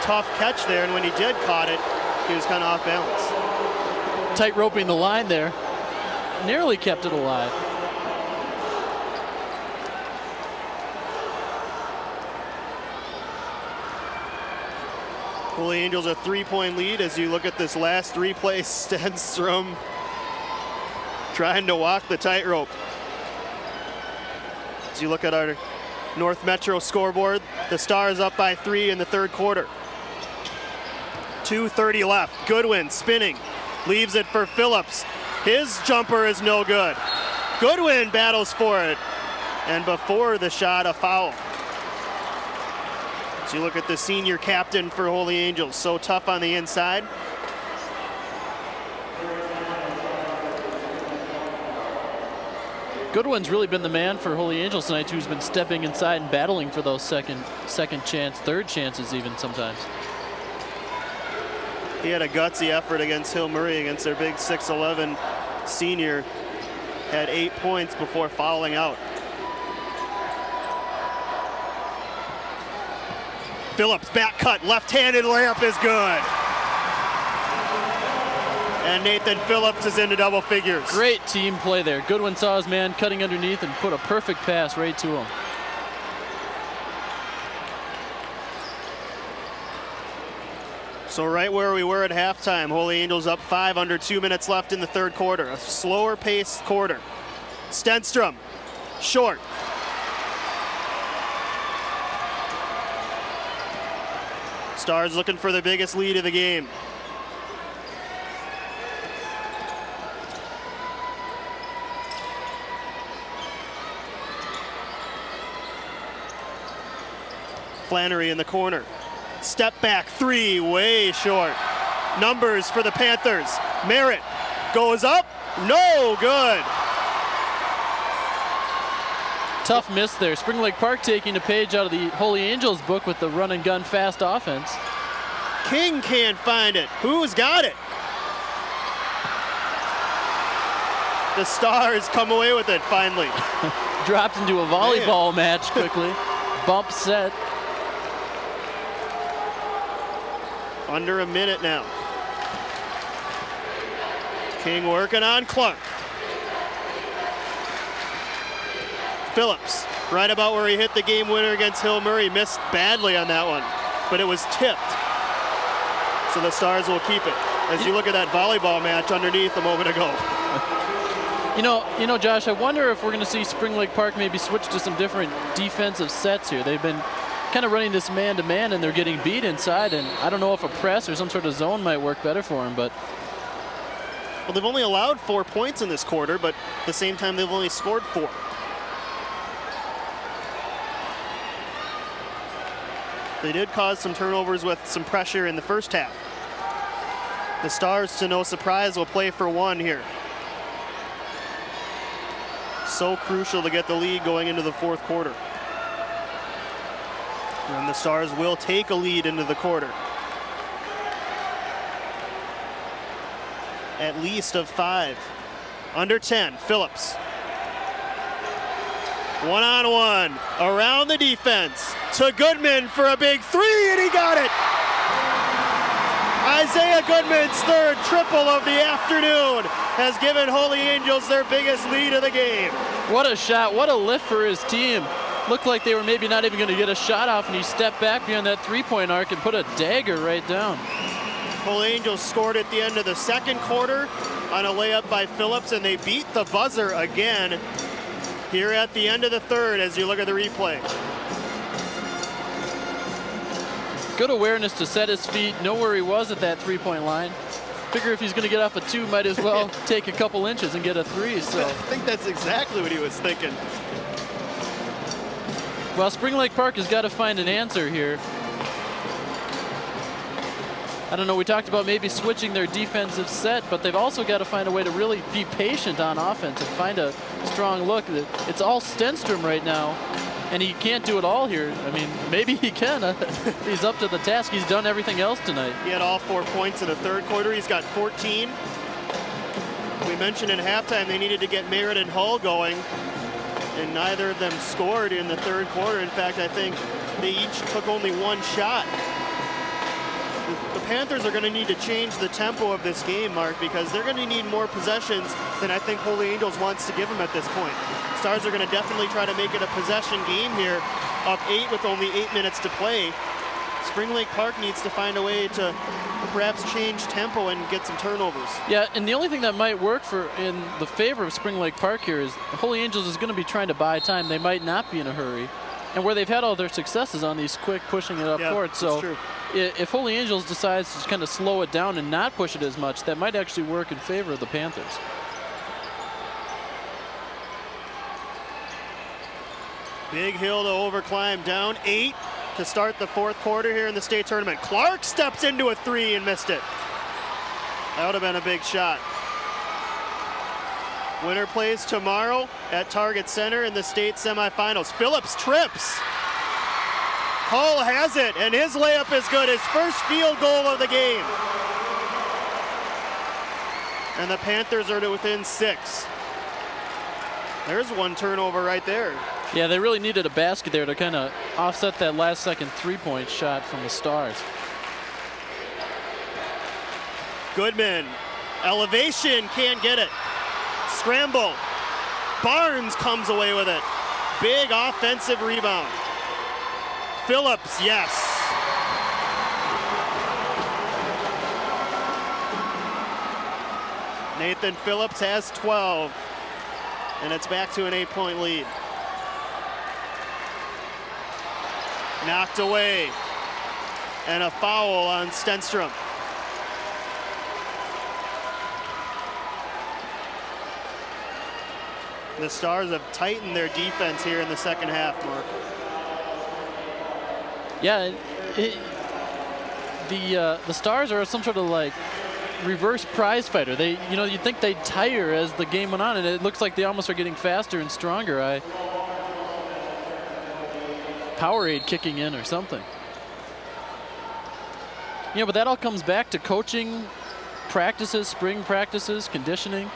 Speaker 2: Tough catch there, and when he did caught it, he was kind of off balance.
Speaker 3: Tight roping the line there. Nearly kept it alive.
Speaker 2: Holy Angels a 3-point lead as you look at this last replay. Stenstrom trying to walk the tightrope. As you look at our North Metro scoreboard, the Stars up by 3 in the third quarter. 2:30 left. Goodwin spinning, leaves it for Phillips. His jumper is no good. Goodwin battles for it, and before the shot, a foul. So you look at the senior captain for Holy Angels, so tough on the inside.
Speaker 3: Goodwin's really been the man for Holy Angels tonight, who's been stepping inside and battling for those second chance, third chances even sometimes.
Speaker 2: He had a gutsy effort against Hill Murray, against their big 6'11" senior. had 8 points before fouling out. Phillips, back cut, left-handed layup is good. And Nathan Phillips is into double figures.
Speaker 3: Great team play there. Goodwin saw his man cutting underneath and put a perfect pass right to him.
Speaker 2: So right where we were at halftime, Holy Angels up 5, under 2 minutes left in the third quarter. A slower paced quarter. Stenstrom, short. Stars looking for the biggest lead of the game. Flannery in the corner. Step back three, way short. Numbers for the Panthers. Merritt goes up, no good.
Speaker 3: Tough miss there. Spring Lake Park taking a page out of the Holy Angels book with the run and gun fast offense.
Speaker 2: King can't find it. Who's got it? The Stars come away with it finally.
Speaker 3: Dropped into a volleyball match quickly. Bump set.
Speaker 2: Under a minute now. King working on Clark. Phillips, right about where he hit the game winner against Hill Murray, missed badly on that one, but it was tipped. So the Stars will keep it. As you look at that volleyball match underneath a moment ago.
Speaker 3: You know, Josh, I wonder if we're going to see Spring Lake Park maybe switch to some different defensive sets here. They've been kind of running this man-to-man, and they're getting beat inside, and I don't know if a press or some sort of zone might work better for them, but...
Speaker 2: Well, they've only allowed 4 points in this quarter, but at the same time, they've only scored 4. They did cause some turnovers with some pressure in the first half. The Stars, to no surprise, will play for 1 here. So crucial to get the lead going into the fourth quarter. And the Stars will take a lead into the quarter. At least of 5. Under 10, Phillips. One-on-one, around the defense, to Goodman for a big 3, and he got it! Isaiah Goodman's third triple of the afternoon has given Holy Angels their biggest lead of the game.
Speaker 3: What a shot, what a lift for his team. Looked like they were maybe not even going to get a shot off, and he stepped back beyond that three-point arc and put a dagger right down.
Speaker 2: Holy Angels scored at the end of the second quarter on a layup by Phillips, and they beat the buzzer again here at the end of the third as you look at the replay.
Speaker 3: Good awareness to set his feet, know where he was at that three-point line. Figure if he's going to get off a 2, might as well take a couple inches and get a 3. So
Speaker 2: I think that's exactly what he was thinking.
Speaker 3: Well, Spring Lake Park has got to find an answer here. I don't know, we talked about maybe switching their defensive set, but they've also got to find a way to really be patient on offense and find a strong look. It's all Stenstrom right now, and he can't do it all here. I mean, maybe he can. He's up to the task. He's done everything else tonight.
Speaker 2: He had all 4 points in the third quarter. He's got 14. We mentioned in halftime they needed to get Merritt and Hull going, and neither of them scored in the third quarter. In fact, I think they each took only 1 shot. The Panthers are going to need to change the tempo of this game, Mark, because they're going to need more possessions than I think Holy Angels wants to give them at this point. Stars are going to definitely try to make it a possession game here, up 8 with only 8 minutes to play. Spring Lake Park needs to find a way to perhaps change tempo and get some turnovers.
Speaker 3: Yeah, and the only thing that might work in the favor of Spring Lake Park here is Holy Angels is going to be trying to buy time. They might not be in a hurry. And where they've had all their successes on these quick pushing it up court. So if Holy Angels decides to kind of slow it down and not push it as much, that might actually work in favor of the Panthers.
Speaker 2: Big hill to overclimb, down 8 to start the fourth quarter here in the state tournament. Clark steps into a 3 and missed it. That would have been a big shot. Winner plays tomorrow at Target Center in the state semifinals. Phillips trips. Hull has it, and his layup is good. His first field goal of the game. And the Panthers are to within 6. There's one turnover right there.
Speaker 3: Yeah, they really needed a basket there to kind of offset that last second three-point shot from the Stars.
Speaker 2: Goodman, elevation, can't get it. Scramble. Barnes comes away with it. Big offensive rebound. Phillips, yes. Nathan Phillips has 12, and it's back to an 8-point lead. Knocked away, and a foul on Stenstrom. The Stars have tightened their defense here in the second half, Mark.
Speaker 3: Yeah, the Stars are some sort of like reverse prize fighter. They, you'd think they'd tire as the game went on, and it looks like they almost are getting faster and stronger. Powerade kicking in or something. But that all comes back to coaching, practices, spring practices, conditioning.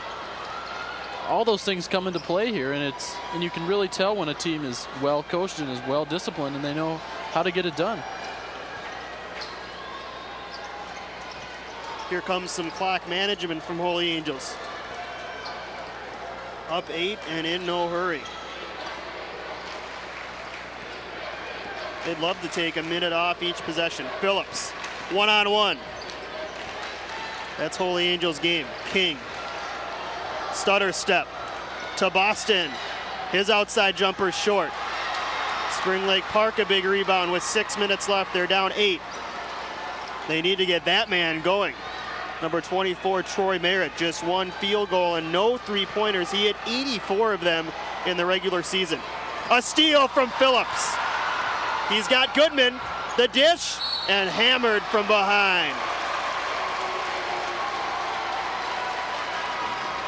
Speaker 3: All those things come into play here, and you can really tell when a team is well coached and is well disciplined, and they know how to get it done.
Speaker 2: Here comes some clock management from Holy Angels. Up 8 and in no hurry. They'd love to take a minute off each possession. Phillips, one-on-one. That's Holy Angels game. King, stutter step to Boston. His outside jumper short. Spring Lake Park a big rebound with 6 minutes left. They're down 8. They need to get that man going. Number 24, Troy Merritt, just one field goal and no three-pointers. He had 84 of them in the regular season. A steal from Phillips. He's got Goodman, the dish, and hammered from behind.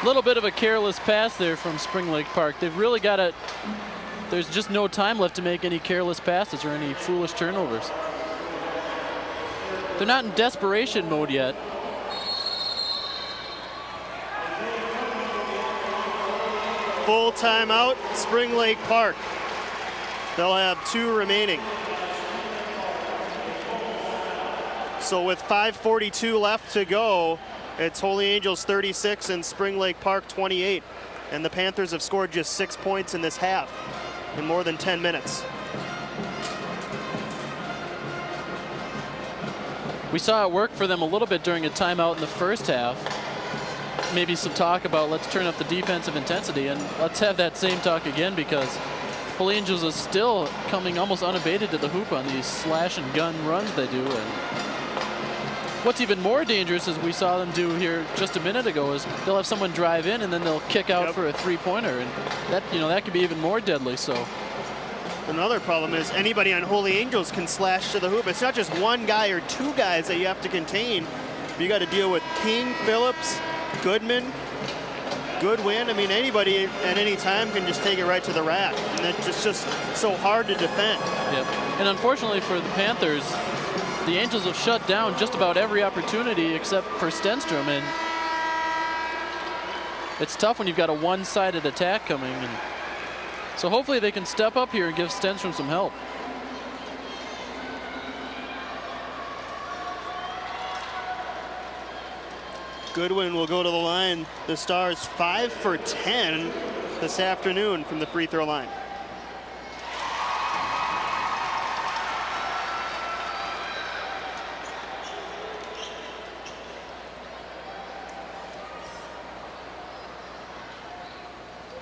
Speaker 3: A little bit of a careless pass there from Spring Lake Park. They've really got to, there's just no time left to make any careless passes or any foolish turnovers. They're not in desperation mode yet.
Speaker 2: Full timeout, Spring Lake Park. They'll have 2 remaining. So with 5:42 left to go, it's Holy Angels 36 and Spring Lake Park 28. And the Panthers have scored just 6 points in this half in more than 10 minutes.
Speaker 3: We saw it work for them a little bit during a timeout in the first half. Maybe some talk about let's turn up the defensive intensity, and let's have that same talk again, because Holy Angels is still coming almost unabated to the hoop on these slash and gun runs they do. And what's even more dangerous, as we saw them do here just a minute ago, is they'll have someone drive in and then they'll kick out for a three-pointer, and that could be even more deadly. So
Speaker 2: another problem is anybody on Holy Angels can slash to the hoop. It's not just one guy or 2 guys that you have to contain. You got to deal with King, Phillips, Goodman, Goodwin. I mean, anybody at any time can just take it right to the rack, and it's just so hard to defend.
Speaker 3: Yep. And unfortunately for the Panthers, the Angels have shut down just about every opportunity except for Stenstrom, and it's tough when you've got a one-sided attack coming. And so hopefully they can step up here and give Stenstrom some help.
Speaker 2: Goodwin will go to the line. The Stars 5 for 10 this afternoon from the free throw line.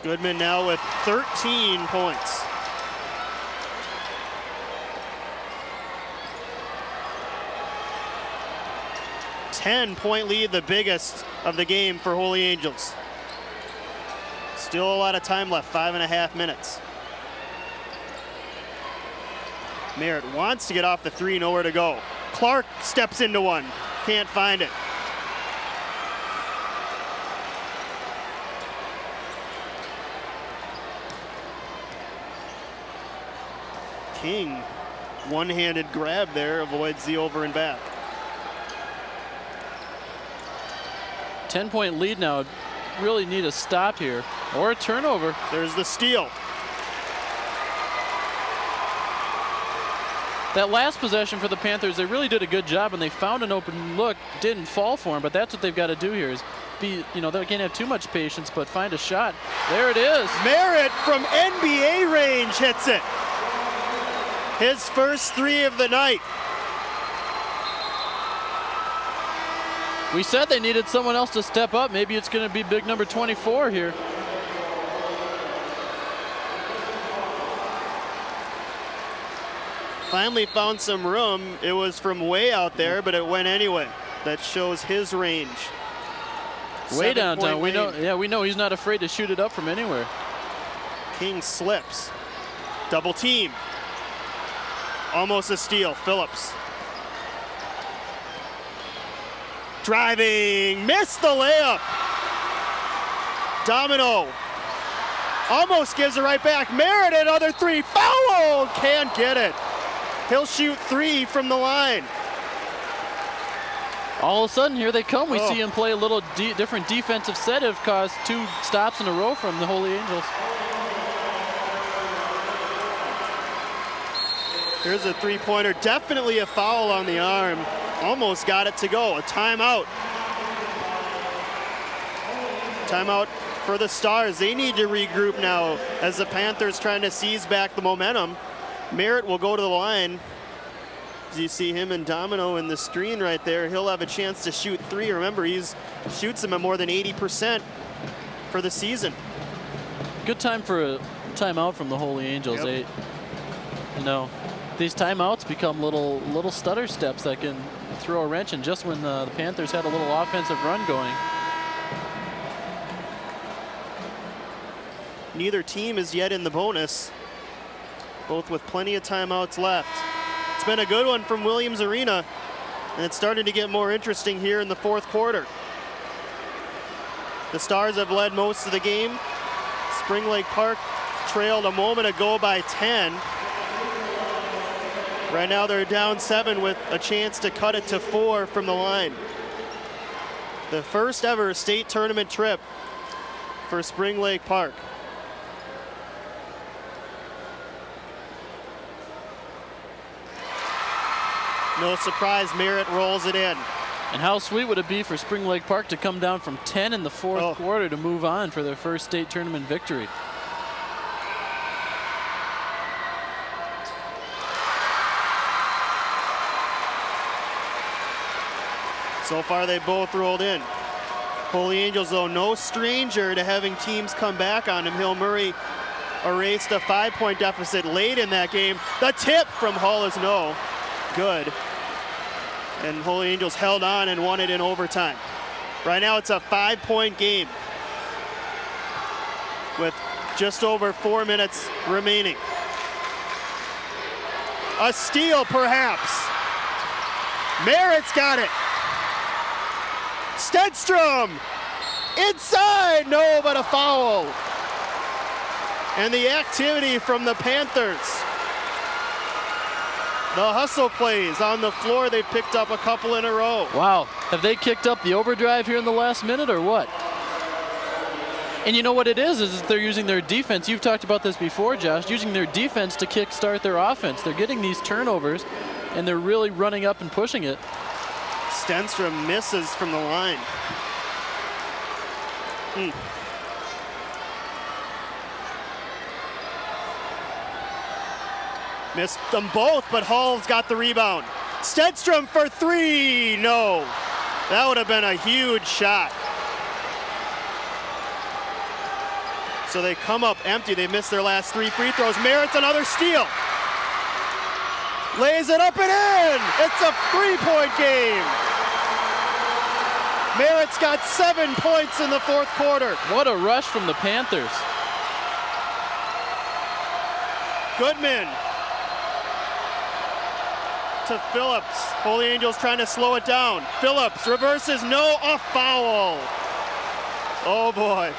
Speaker 2: Goodman now with 13 points. Ten-point lead, the biggest of the game for Holy Angels. Still a lot of time left, 5.5 minutes. Merritt wants to get off the 3, nowhere to go. Clark steps into one, can't find it. King, one-handed grab there, avoids the over and back.
Speaker 3: 10-point lead now. Really need a stop here. Or a turnover.
Speaker 2: There's the steal.
Speaker 3: That last possession for the Panthers, they really did a good job, and they found an open look, didn't fall for him, but that's what they've got to do here is be, they can't have too much patience, but find a shot. There it is.
Speaker 2: Merritt from NBA range hits it. His first 3 of the night.
Speaker 3: We said they needed someone else to step up. Maybe it's going to be big number 24 here.
Speaker 2: Finally found some room. It was from way out there, but it went anyway. That shows his range.
Speaker 3: Way downtown. We
Speaker 2: lane.
Speaker 3: know. We know he's not afraid to shoot it up from anywhere.
Speaker 2: King slips. Double team. Almost a steal. Phillips. Driving. Missed the layup. Domino. Almost gives it right back. Merritt, another 3. Fouled. Can't get it. He'll shoot 3 from the line.
Speaker 3: All of a sudden, here they come. We see him play a little different defensive set. Have caused 2 stops in a row from the Holy Angels.
Speaker 2: Here's a 3-pointer. Definitely a foul on the arm. Almost got it to go. A timeout. Timeout for the Stars. They need to regroup now as the Panthers trying to seize back the momentum. Merritt will go to the line. As you see him and Domino in the screen right there, he'll have a chance to shoot 3. Remember, he's shoots them at more than 80% for the season.
Speaker 3: Good time for a timeout from the Holy Angels.
Speaker 2: Yep.
Speaker 3: These timeouts become little stutter steps that can throw a wrench in just when the Panthers had a little offensive run going.
Speaker 2: Neither team is yet in the bonus, both with plenty of timeouts left. It's been a good one from Williams Arena, and it's starting to get more interesting here in the 4th quarter. The Stars have led most of the game. Spring Lake Park trailed a moment ago by 10. Right now they're down 7 with a chance to cut it to 4 from the line. The first ever state tournament trip for Spring Lake Park. No surprise, Merritt rolls it in.
Speaker 3: And how sweet would it be for Spring Lake Park to come down from 10 in the 4th quarter to move on for their first state tournament victory.
Speaker 2: So far, they both rolled in. Holy Angels, though, no stranger to having teams come back on him. Hill Murray erased a 5-point deficit late in that game. The tip from Hull is no good. And Holy Angels held on and won it in overtime. Right now, it's a 5-point game with just over 4 minutes remaining. A steal, perhaps. Merritt's got it. Stenstrom inside, no, but a foul. And the activity from the Panthers. The hustle plays on the floor, they picked up a couple in a row.
Speaker 3: Wow, have they kicked up the overdrive here in the last minute or what? And you know what it is they're using their defense. You've talked about this before, Josh, using their defense to kickstart their offense. They're getting these turnovers, and they're really running up and pushing it.
Speaker 2: Stenstrom misses from the line. Missed them both, but Hall's got the rebound. Stenstrom for 3, no. That would have been a huge shot. So they come up empty. They missed their last 3 free throws. Merritt's another steal. Lays it up and in. It's a 3-point game. Merritt's got 7 points in the 4th quarter.
Speaker 3: What a rush from the Panthers.
Speaker 2: Goodman to Phillips. Holy Angels trying to slow it down. Phillips reverses, no, a foul. Oh boy.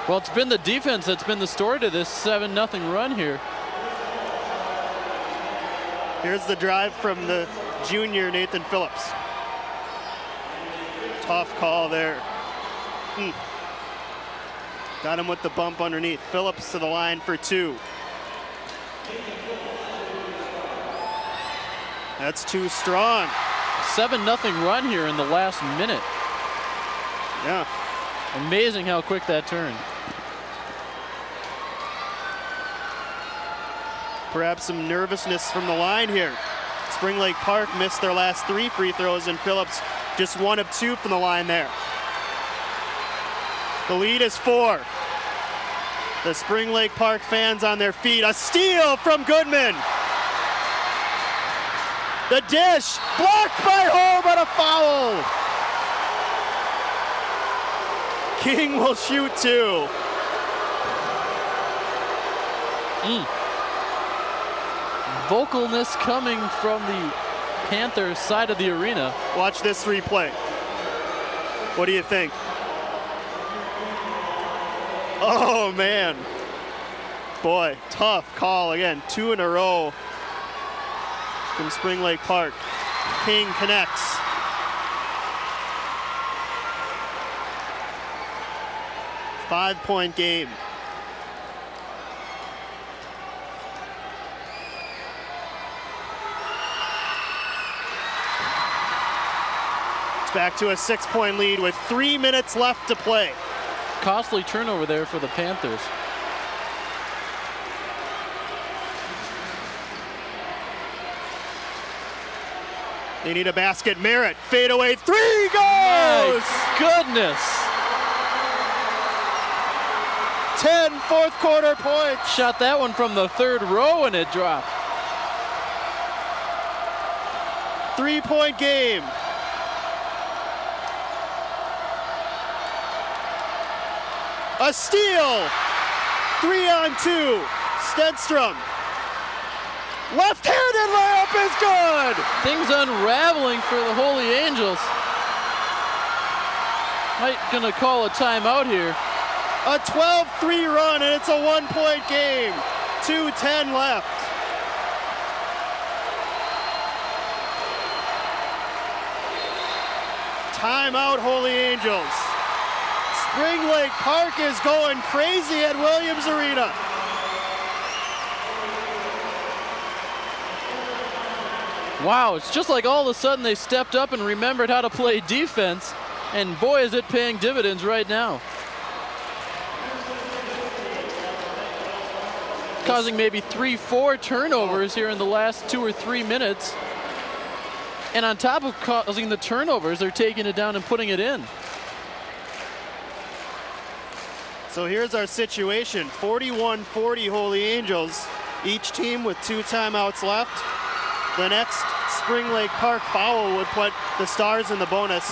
Speaker 3: Well, it's been the defense that's been the story to this 7-0 run here.
Speaker 2: Here's the drive from the junior Nathan Phillips. Tough call there. Got him with the bump underneath. Phillips to the line for 2. That's too strong.
Speaker 3: 7-0 run here in the last minute.
Speaker 2: Yeah.
Speaker 3: Amazing how quick that turned.
Speaker 2: Perhaps some nervousness from the line here. Spring Lake Park missed their last 3 free throws, and Phillips just 1 of 2 from the line there. The lead is 4. The Spring Lake Park fans on their feet. A steal from Goodman. The dish blocked by Ho, but a foul. King will shoot 2.
Speaker 3: Vocalness coming from the Panthers side of the arena.
Speaker 2: Watch this replay. What do you think? Oh, man. Boy, tough call again. 2 in a row from Spring Lake Park. King connects. Five-point game. It's back to a 6-point lead with 3 minutes left to play.
Speaker 3: Costly turnover there for the Panthers.
Speaker 2: They need a basket. Merritt, fadeaway 3 goes!
Speaker 3: My goodness!
Speaker 2: 10 fourth quarter points.
Speaker 3: Shot that one from the 3rd row and it dropped.
Speaker 2: 3-point game. A steal. 3-on-2. Stenstrom. Left-handed layup is good.
Speaker 3: Things unraveling for the Holy Angels. Might gonna call a timeout here.
Speaker 2: A 12-3 run, and it's a 1-point game. 2:10 left. Timeout, Holy Angels. Spring Lake Park is going crazy at Williams Arena.
Speaker 3: Wow, it's just like all of a sudden they stepped up and remembered how to play defense, and boy is it paying dividends right now. Causing maybe 3-4 turnovers here in the last 2 or 3 minutes. And on top of causing the turnovers, they're taking it down and putting it in.
Speaker 2: So here's our situation. 41-40 Holy Angels. Each team with 2 timeouts left. The next Spring Lake Park foul would put the Stars in the bonus.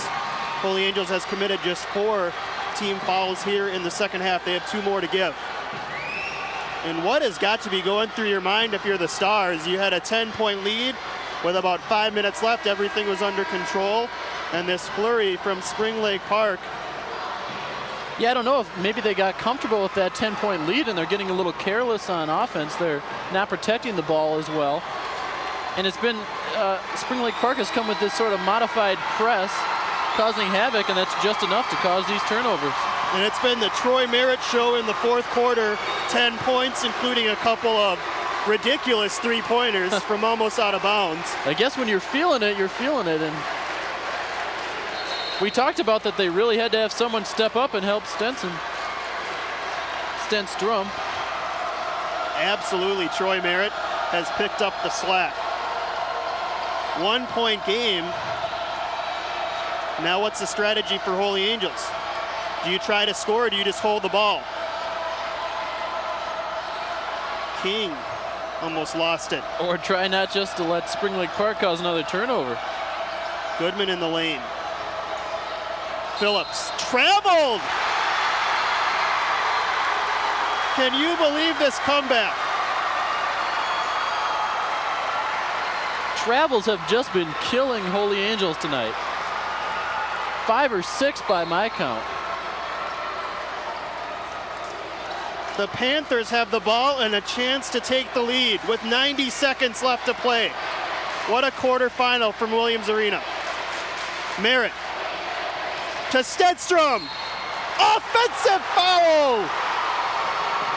Speaker 2: Holy Angels has committed just 4 team fouls here in the second half. They have 2 more to give. And what has got to be going through your mind if you're the Stars? You had a 10-point lead with about 5 minutes left. Everything was under control. And this flurry from Spring Lake Park.
Speaker 3: Yeah, I don't know if maybe they got comfortable with that 10-point lead and they're getting a little careless on offense. They're not protecting the ball as well. And it's been, Spring Lake Park has come with this sort of modified press, causing havoc, and that's just enough to cause these turnovers.
Speaker 2: And it's been the Troy Merritt show in the fourth quarter. 10 points, including a couple of ridiculous 3-pointers from almost out of bounds.
Speaker 3: I guess when you're feeling it, you're feeling it. And we talked about that they really had to have someone step up and help Stenstrom.
Speaker 2: Absolutely, Troy Merritt has picked up the slack. 1-point game. Now what's the strategy for Holy Angels? Do you try to score or do you just hold the ball? King almost lost it.
Speaker 3: Or try not just to let Spring Lake Park cause another turnover.
Speaker 2: Goodman in the lane. Phillips traveled. Can you believe this comeback?
Speaker 3: Travels have just been killing Holy Angels tonight. 5 or 6 by my count.
Speaker 2: The Panthers have the ball and a chance to take the lead with 90 seconds left to play. What a quarterfinal from Williams Arena. Merritt to Stenstrom. offensive foul!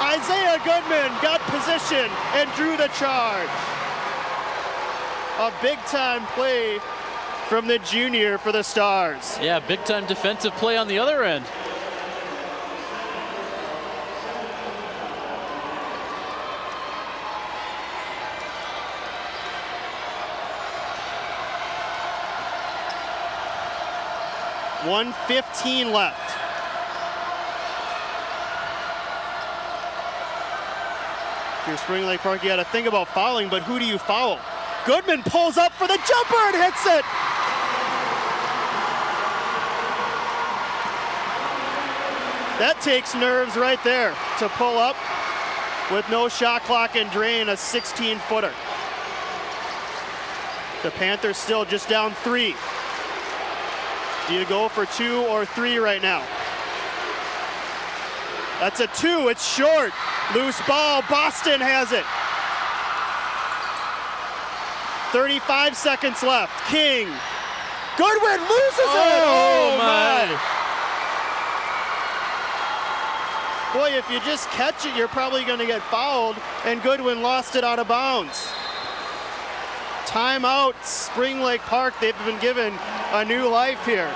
Speaker 2: Isaiah Goodman got position and drew the charge. A big-time play from the junior for the Stars.
Speaker 3: Yeah, big-time defensive play on the other end.
Speaker 2: .115 left. If you're Spring Lake Park, you got to think about fouling, but who do you foul? Goodman pulls up for the jumper and hits it. That takes nerves right there to pull up with no shot clock and drain a 16-footer. The Panthers still just down 3. Do you go for 2 or 3 right now? That's a 2, it's short. Loose ball, Boston has it. 35 seconds left, King. Goodwin loses it!
Speaker 3: Oh my!
Speaker 2: Boy, if you just catch it, you're probably gonna get fouled, and Goodwin lost it out of bounds. Timeout, Spring Lake Park. They've been given a new life here.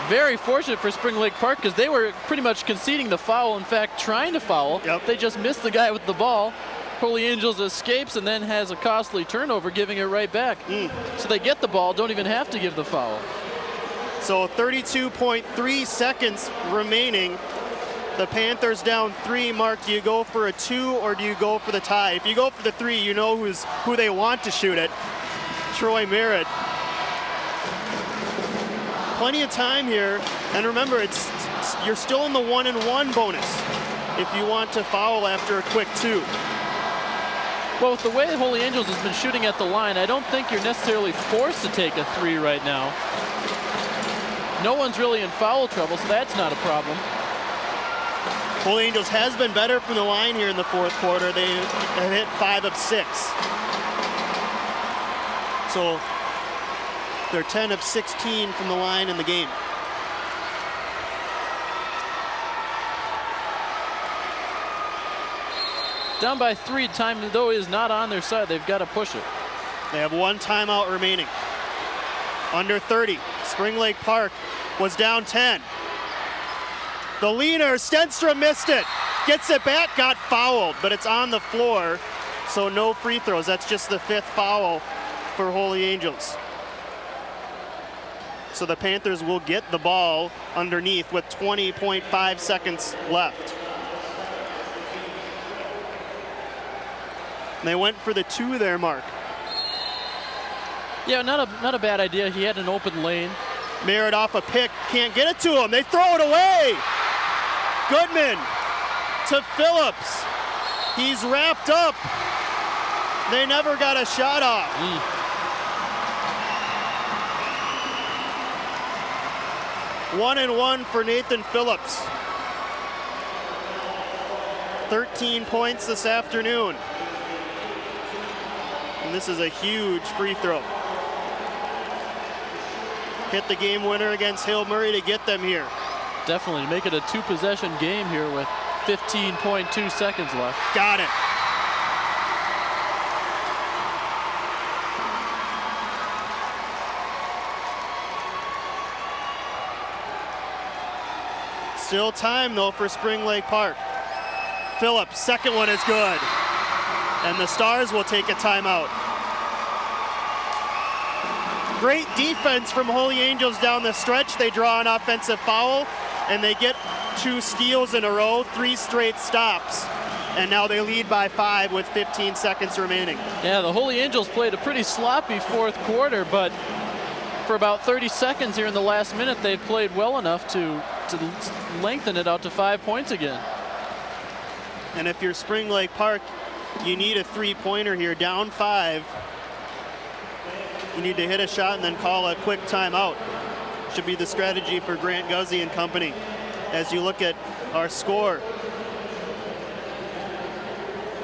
Speaker 3: Very fortunate for Spring Lake Park because they were pretty much conceding the foul. In fact, trying to foul.
Speaker 2: Yep.
Speaker 3: They just missed the guy with the ball. Holy Angels escapes and then has a costly turnover, giving it right back. So they get the ball, don't even have to give the foul.
Speaker 2: So 32.3 seconds remaining. The Panthers down 3. Mark, do you go for a 2 or do you go for the tie? If you go for the 3, you know who they want to shoot it. Troy Merritt. Plenty of time here, and remember, you're still in the 1-and-1 bonus if you want to foul after a quick 2.
Speaker 3: Well, with the way Holy Angels has been shooting at the line, I don't think you're necessarily forced to take a 3 right now. No one's really in foul trouble, so that's not a problem.
Speaker 2: Holy Angels has been better from the line here in the fourth quarter. They have hit 5 of 6. So they're 10 of 16 from the line in the game.
Speaker 3: Down by 3, time though is not on their side. They've got to push it.
Speaker 2: They have 1 timeout remaining. Under 30. Spring Lake Park was down 10. The leaner, Stenstrom missed it. Gets it back, got fouled, but it's on the floor, so no free throws. That's just the 5th foul for Holy Angels. So the Panthers will get the ball underneath with 20.5 seconds left. They went for the 2 there, Mark.
Speaker 3: Yeah, not a bad idea. He had an open lane.
Speaker 2: Merritt off a pick, can't get it to him. They throw it away. Goodman to Phillips. He's wrapped up. They never got a shot off. 1-and-1 for Nathan Phillips. 13 points this afternoon. And this is a huge free throw. Hit the game winner against Hale Murray to get them here.
Speaker 3: Definitely make it a 2-possession game here with 15.2 seconds left.
Speaker 2: Got it. Still time though for Spring Lake Park. Phillips, second one is good. And the Stars will take a timeout. Great defense from Holy Angels down the stretch. They draw an offensive foul and they get 2 steals in a row, 3 straight stops. And now they lead by 5 with 15 seconds remaining.
Speaker 3: Yeah, the Holy Angels played a pretty sloppy fourth quarter, but for about 30 seconds here in the last minute, they've played well enough to lengthen it out to 5 points again.
Speaker 2: And if you're Spring Lake Park, you need a 3-pointer here, down 5. You need to hit a shot and then call a quick timeout. Should be the strategy for Grant Guzzi and company as you look at our score.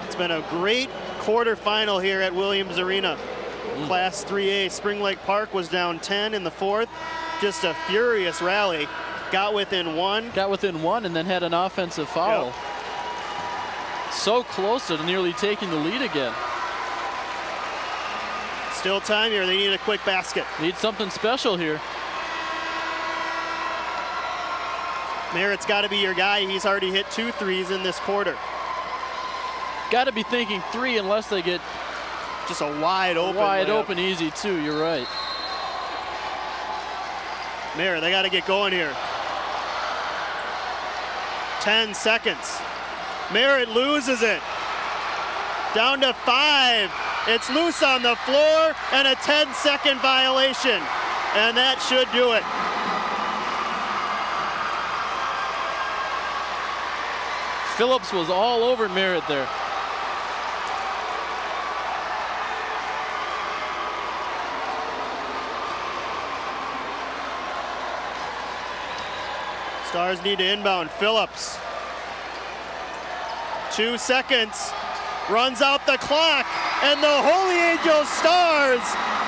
Speaker 2: It's been a great quarterfinal here at Williams Arena. Class 3A. Spring Lake Park was down 10 in the fourth. Just a furious rally. got within one.
Speaker 3: Got within one and then had an offensive foul.
Speaker 2: Yep.
Speaker 3: So close to nearly taking the lead again.
Speaker 2: Still time here. They need a quick basket.
Speaker 3: Need something special here.
Speaker 2: Merritt's got to be your guy. He's already hit 2 threes in this quarter.
Speaker 3: Got to be thinking 3 unless they get
Speaker 2: just a wide open
Speaker 3: open easy too. You're right.
Speaker 2: Merritt, they got to get going here. 10 seconds. Merritt loses it. Down to 5. It's loose on the floor and a 10-second violation. And that should do it.
Speaker 3: Phillips was all over Merritt there.
Speaker 2: Stars need to inbound. Phillips. 2 seconds. Runs out the clock. And the Holy Angels Stars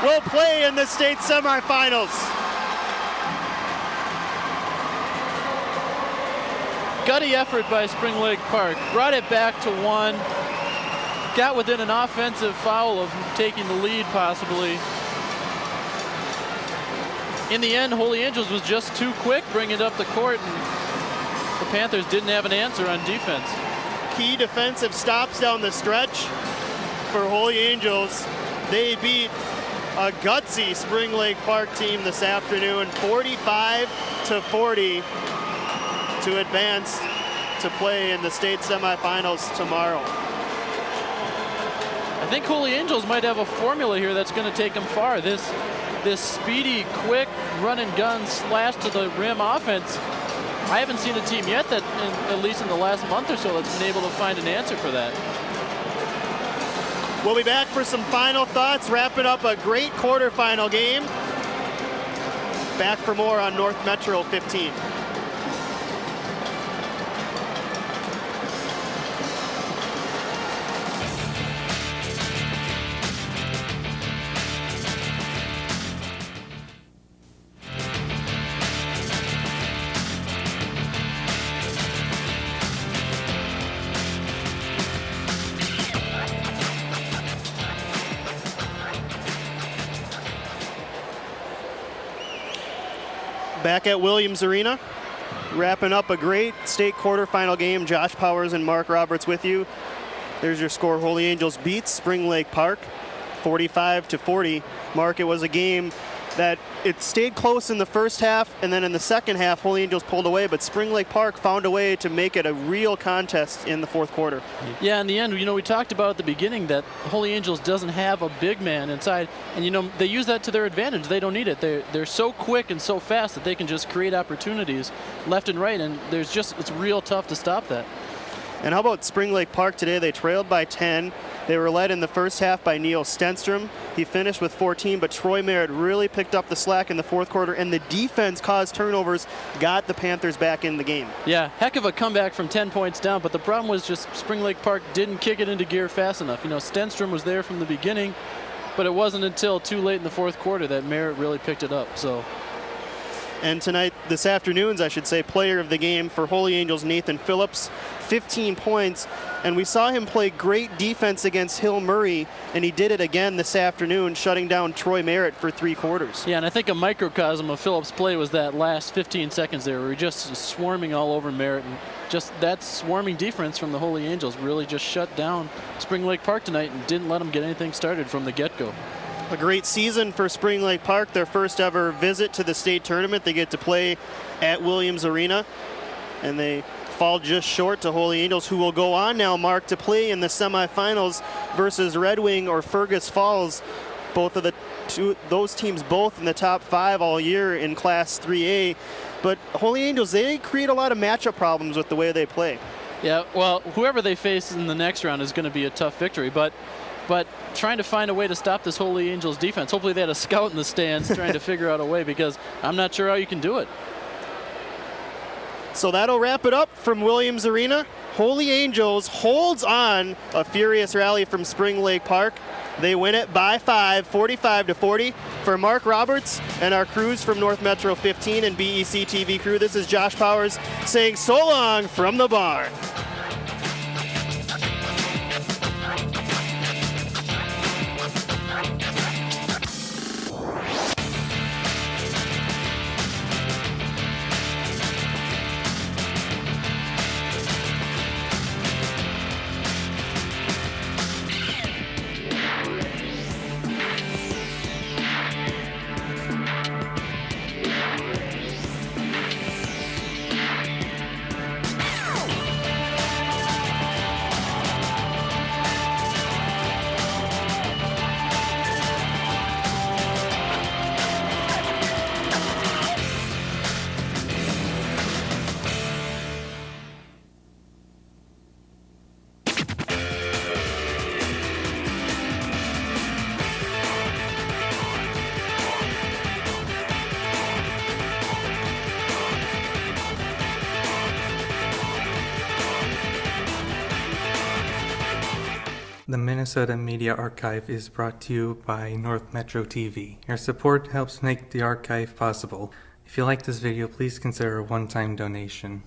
Speaker 2: will play in the state semifinals.
Speaker 3: Gutty effort by Spring Lake Park. Brought it back to 1. Got within an offensive foul of taking the lead possibly. In the end, Holy Angels was just too quick bringing it up the court, and the Panthers didn't have an answer on defense.
Speaker 2: Key defensive stops down the stretch for Holy Angels. They beat a gutsy Spring Lake Park team this afternoon, 45-40, to advance to play in the state semifinals tomorrow.
Speaker 3: I think Holy Angels might have a formula here that's going to take them far. This speedy, quick, run and gun slash to the rim offense. I haven't seen a team yet that, at least in the last month or so, that's been able to find an answer for that.
Speaker 2: We'll be back for some final thoughts, wrapping up a great quarterfinal game. Back for more on North Metro 15. Back at Williams Arena, wrapping up a great state quarterfinal game. Josh Powers and Mark Roberts with you. There's your score. Holy Angels beats Spring Lake Park 45-40. Mark, it was a game that it stayed close in the first half, and then in the second half, Holy Angels pulled away, but Spring Lake Park found a way to make it a real contest in the fourth quarter.
Speaker 3: Yeah, in the end, we talked about at the beginning that Holy Angels doesn't have a big man inside, and they use that to their advantage. They don't need it. They're so quick and so fast that they can just create opportunities left and right, and it's real tough to stop that.
Speaker 2: And how about Spring Lake Park today? They trailed by 10. They were led in the first half by Neil Stenstrom. He finished with 14, but Troy Merritt really picked up the slack in the fourth quarter, and the defense caused turnovers, got the Panthers back in the game.
Speaker 3: Yeah, heck of a comeback from 10 points down, but the problem was just Spring Lake Park didn't kick it into gear fast enough. Stenstrom was there from the beginning, but it wasn't until too late in the fourth quarter that Merritt really picked it up.
Speaker 2: And tonight, this afternoon's, I should say, player of the game for Holy Angels, Nathan Phillips, 15 points. And we saw him play great defense against Hill Murray, and he did it again this afternoon, shutting down Troy Merritt for 3 quarters.
Speaker 3: Yeah, and I think a microcosm of Phillips' play was that last 15 seconds there, where he just swarming all over Merritt. And just that swarming defense from the Holy Angels really just shut down Spring Lake Park tonight and didn't let them get anything started from the get-go.
Speaker 2: A great season for Spring Lake Park, their first ever visit to the state tournament. They get to play at Williams Arena, and they fall just short to Holy Angels, who will go on now, Mark, to play in the semifinals versus Red Wing or Fergus Falls. Both of those teams both in the top 5 all year in Class 3A. But Holy Angels, they create a lot of matchup problems with the way they play.
Speaker 3: Yeah, well, whoever they face in the next round is going to be a tough victory, but trying to find a way to stop this Holy Angels defense. Hopefully they had a scout in the stands trying to figure out a way, because I'm not sure how you can do it.
Speaker 2: So that'll wrap it up from Williams Arena. Holy Angels holds on a furious rally from Spring Lake Park. They win it by 5, 45-40. For Mark Roberts and our crews from North Metro 15 and BEC TV crew, this is Josh Powers saying so long from the barn.
Speaker 4: The Minnesota Media Archive is brought to you by North Metro TV. Your support helps make the archive possible. If you like this video, please consider a one-time donation.